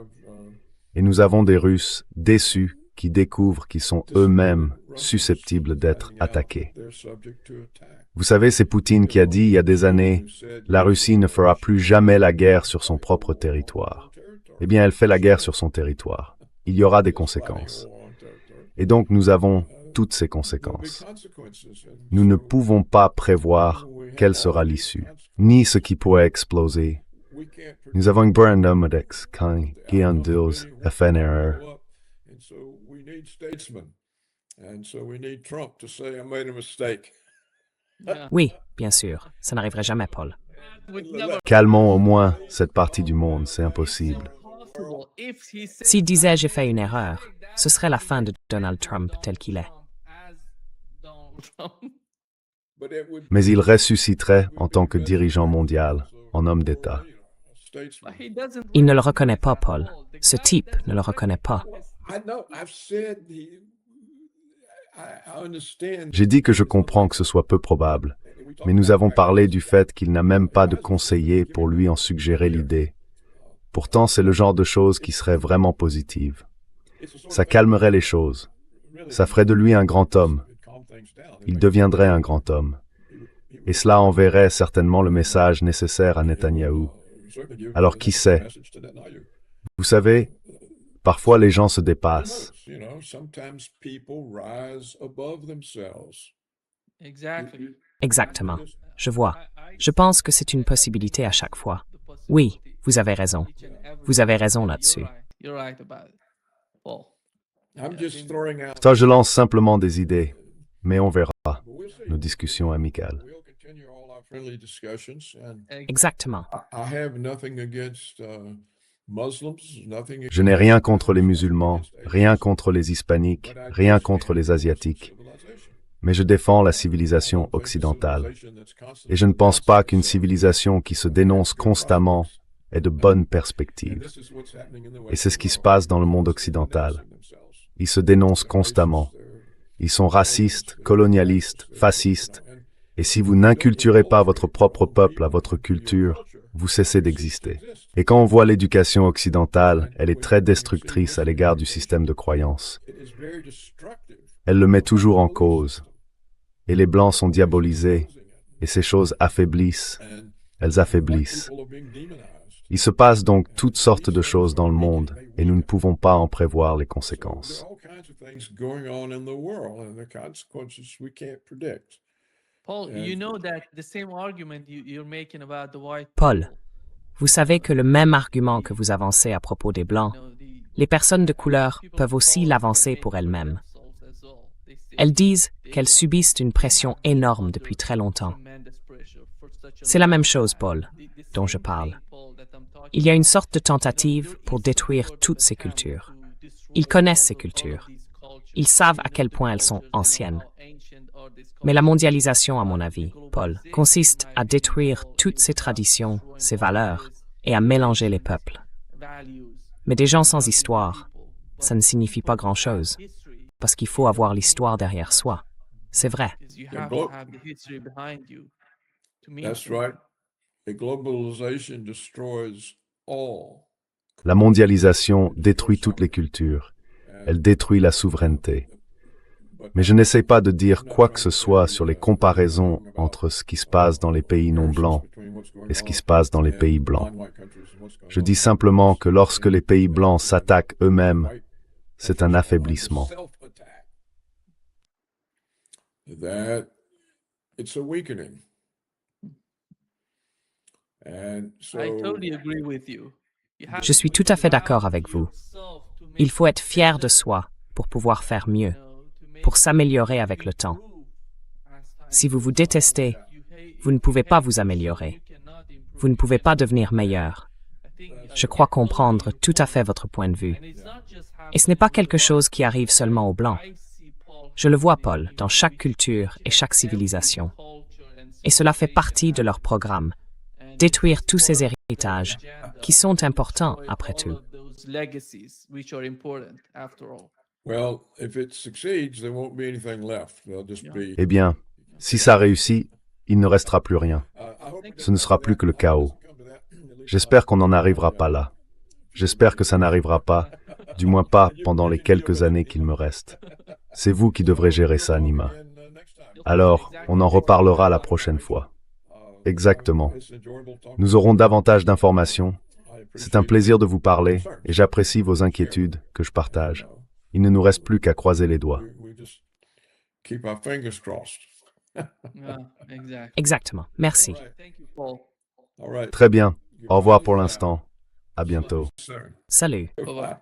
S2: Et nous avons des Russes déçus qui découvrent qu'ils sont eux-mêmes susceptibles d'être attaqués. Vous savez, c'est Poutine qui a dit il y a des années, la Russie ne fera plus jamais la guerre sur son propre territoire. Eh bien, elle fait la guerre sur son territoire. Il y aura des conséquences. Et donc, nous avons toutes ces conséquences. Nous ne pouvons pas prévoir quelle sera l'issue, ni ce qui pourrait exploser. Nous avons un brandum qui endose FNRR.
S1: Oui, bien sûr, ça n'arriverait jamais, Paul.
S2: Calmons au moins cette partie du monde, c'est impossible.
S1: S'il disait j'ai fait une erreur, ce serait la fin de Donald Trump tel qu'il est.
S2: Mais il ressusciterait en tant que dirigeant mondial, en homme d'État.
S1: Il ne le reconnaît pas, Paul. Ce type ne le reconnaît pas.
S2: J'ai dit que je comprends que ce soit peu probable, mais nous avons parlé du fait qu'il n'a même pas de conseiller pour lui en suggérer l'idée. Pourtant, c'est le genre de choses qui serait vraiment positive. Ça calmerait les choses. Ça ferait de lui un grand homme. Il deviendrait un grand homme. Et cela enverrait certainement le message nécessaire à Netanyahou. Alors qui sait? Vous savez, parfois les gens se dépassent.
S1: Exactement. Je vois. Je pense que c'est une possibilité à chaque fois. Oui, vous avez raison. Vous avez raison là-dessus.
S2: Ça, je lance simplement des idées, mais on verra nos discussions amicales.
S1: Exactement.
S2: Je n'ai rien contre les musulmans, rien contre les hispaniques, rien contre les asiatiques. Mais je défends la civilisation occidentale. Et je ne pense pas qu'une civilisation qui se dénonce constamment ait de bonnes perspectives. Et c'est ce qui se passe dans le monde occidental. Ils se dénoncent constamment. Ils sont racistes, colonialistes, fascistes. Et si vous n'inculturez pas votre propre peuple à votre culture, vous cessez d'exister. Et quand on voit l'éducation occidentale, elle est très destructrice à l'égard du système de croyance. Elle le met toujours en cause. Et les Blancs sont diabolisés, et ces choses affaiblissent, elles affaiblissent. Il se passe donc toutes sortes de choses dans le monde, et nous ne pouvons pas en prévoir les conséquences.
S1: Paul, vous savez que le même argument que vous avancez à propos des Blancs, les personnes de couleur peuvent aussi l'avancer pour elles-mêmes. Elles disent qu'elles subissent une pression énorme depuis très longtemps. C'est la même chose, Paul, dont je parle. Il y a une sorte de tentative pour détruire toutes ces cultures. Ils connaissent ces cultures. Ils savent à quel point elles sont anciennes. Mais la mondialisation, à mon avis, Paul, consiste à détruire toutes ces traditions, ces valeurs, et à mélanger les peuples. Mais des gens sans histoire, ça ne signifie pas grand-chose, parce qu'il faut avoir l'histoire derrière soi. C'est vrai.
S4: That's right. The globalization destroys all.
S2: La mondialisation détruit toutes les cultures. Elle détruit la souveraineté. Mais je n'essaie pas de dire quoi que ce soit sur les comparaisons entre ce qui se passe dans les pays non blancs et ce qui se passe dans les pays blancs. Je dis simplement que lorsque les pays blancs s'attaquent eux-mêmes, c'est un affaiblissement.
S4: That it's a weakening. And so
S1: Je suis tout à fait d'accord avec vous. Il faut être fier de soi pour pouvoir faire mieux, pour s'améliorer avec le temps. Si vous vous détestez, vous ne pouvez pas vous améliorer. Vous ne pouvez pas devenir meilleur. Je crois comprendre tout à fait votre point de vue. Et ce n'est pas quelque chose qui arrive seulement aux Blancs. Je le vois, Paul, dans chaque culture et chaque civilisation. Et cela fait partie de leur programme. Détruire tous ces héritages, qui sont importants après tout.
S4: well, if it succeeds, there won't be anything left. There'll just be.
S2: Eh bien, si ça réussit, il ne restera plus rien. Ce ne sera plus que le chaos. J'espère qu'on n'en arrivera pas là. J'espère que ça n'arrivera pas, du moins pas pendant les quelques années qu'il me reste. C'est vous qui devrez gérer ça, Nima. Alors, on en reparlera la prochaine fois. Exactement. Nous aurons davantage d'informations. C'est un plaisir de vous parler et j'apprécie vos inquiétudes que je partage. Il ne nous reste plus qu'à croiser les doigts.
S4: We just keep our fingers crossed.
S1: Exactement. Merci.
S4: All right.
S2: Très bien. Au revoir pour l'instant. À bientôt.
S4: Sir.
S1: Salut.
S4: Bye-bye.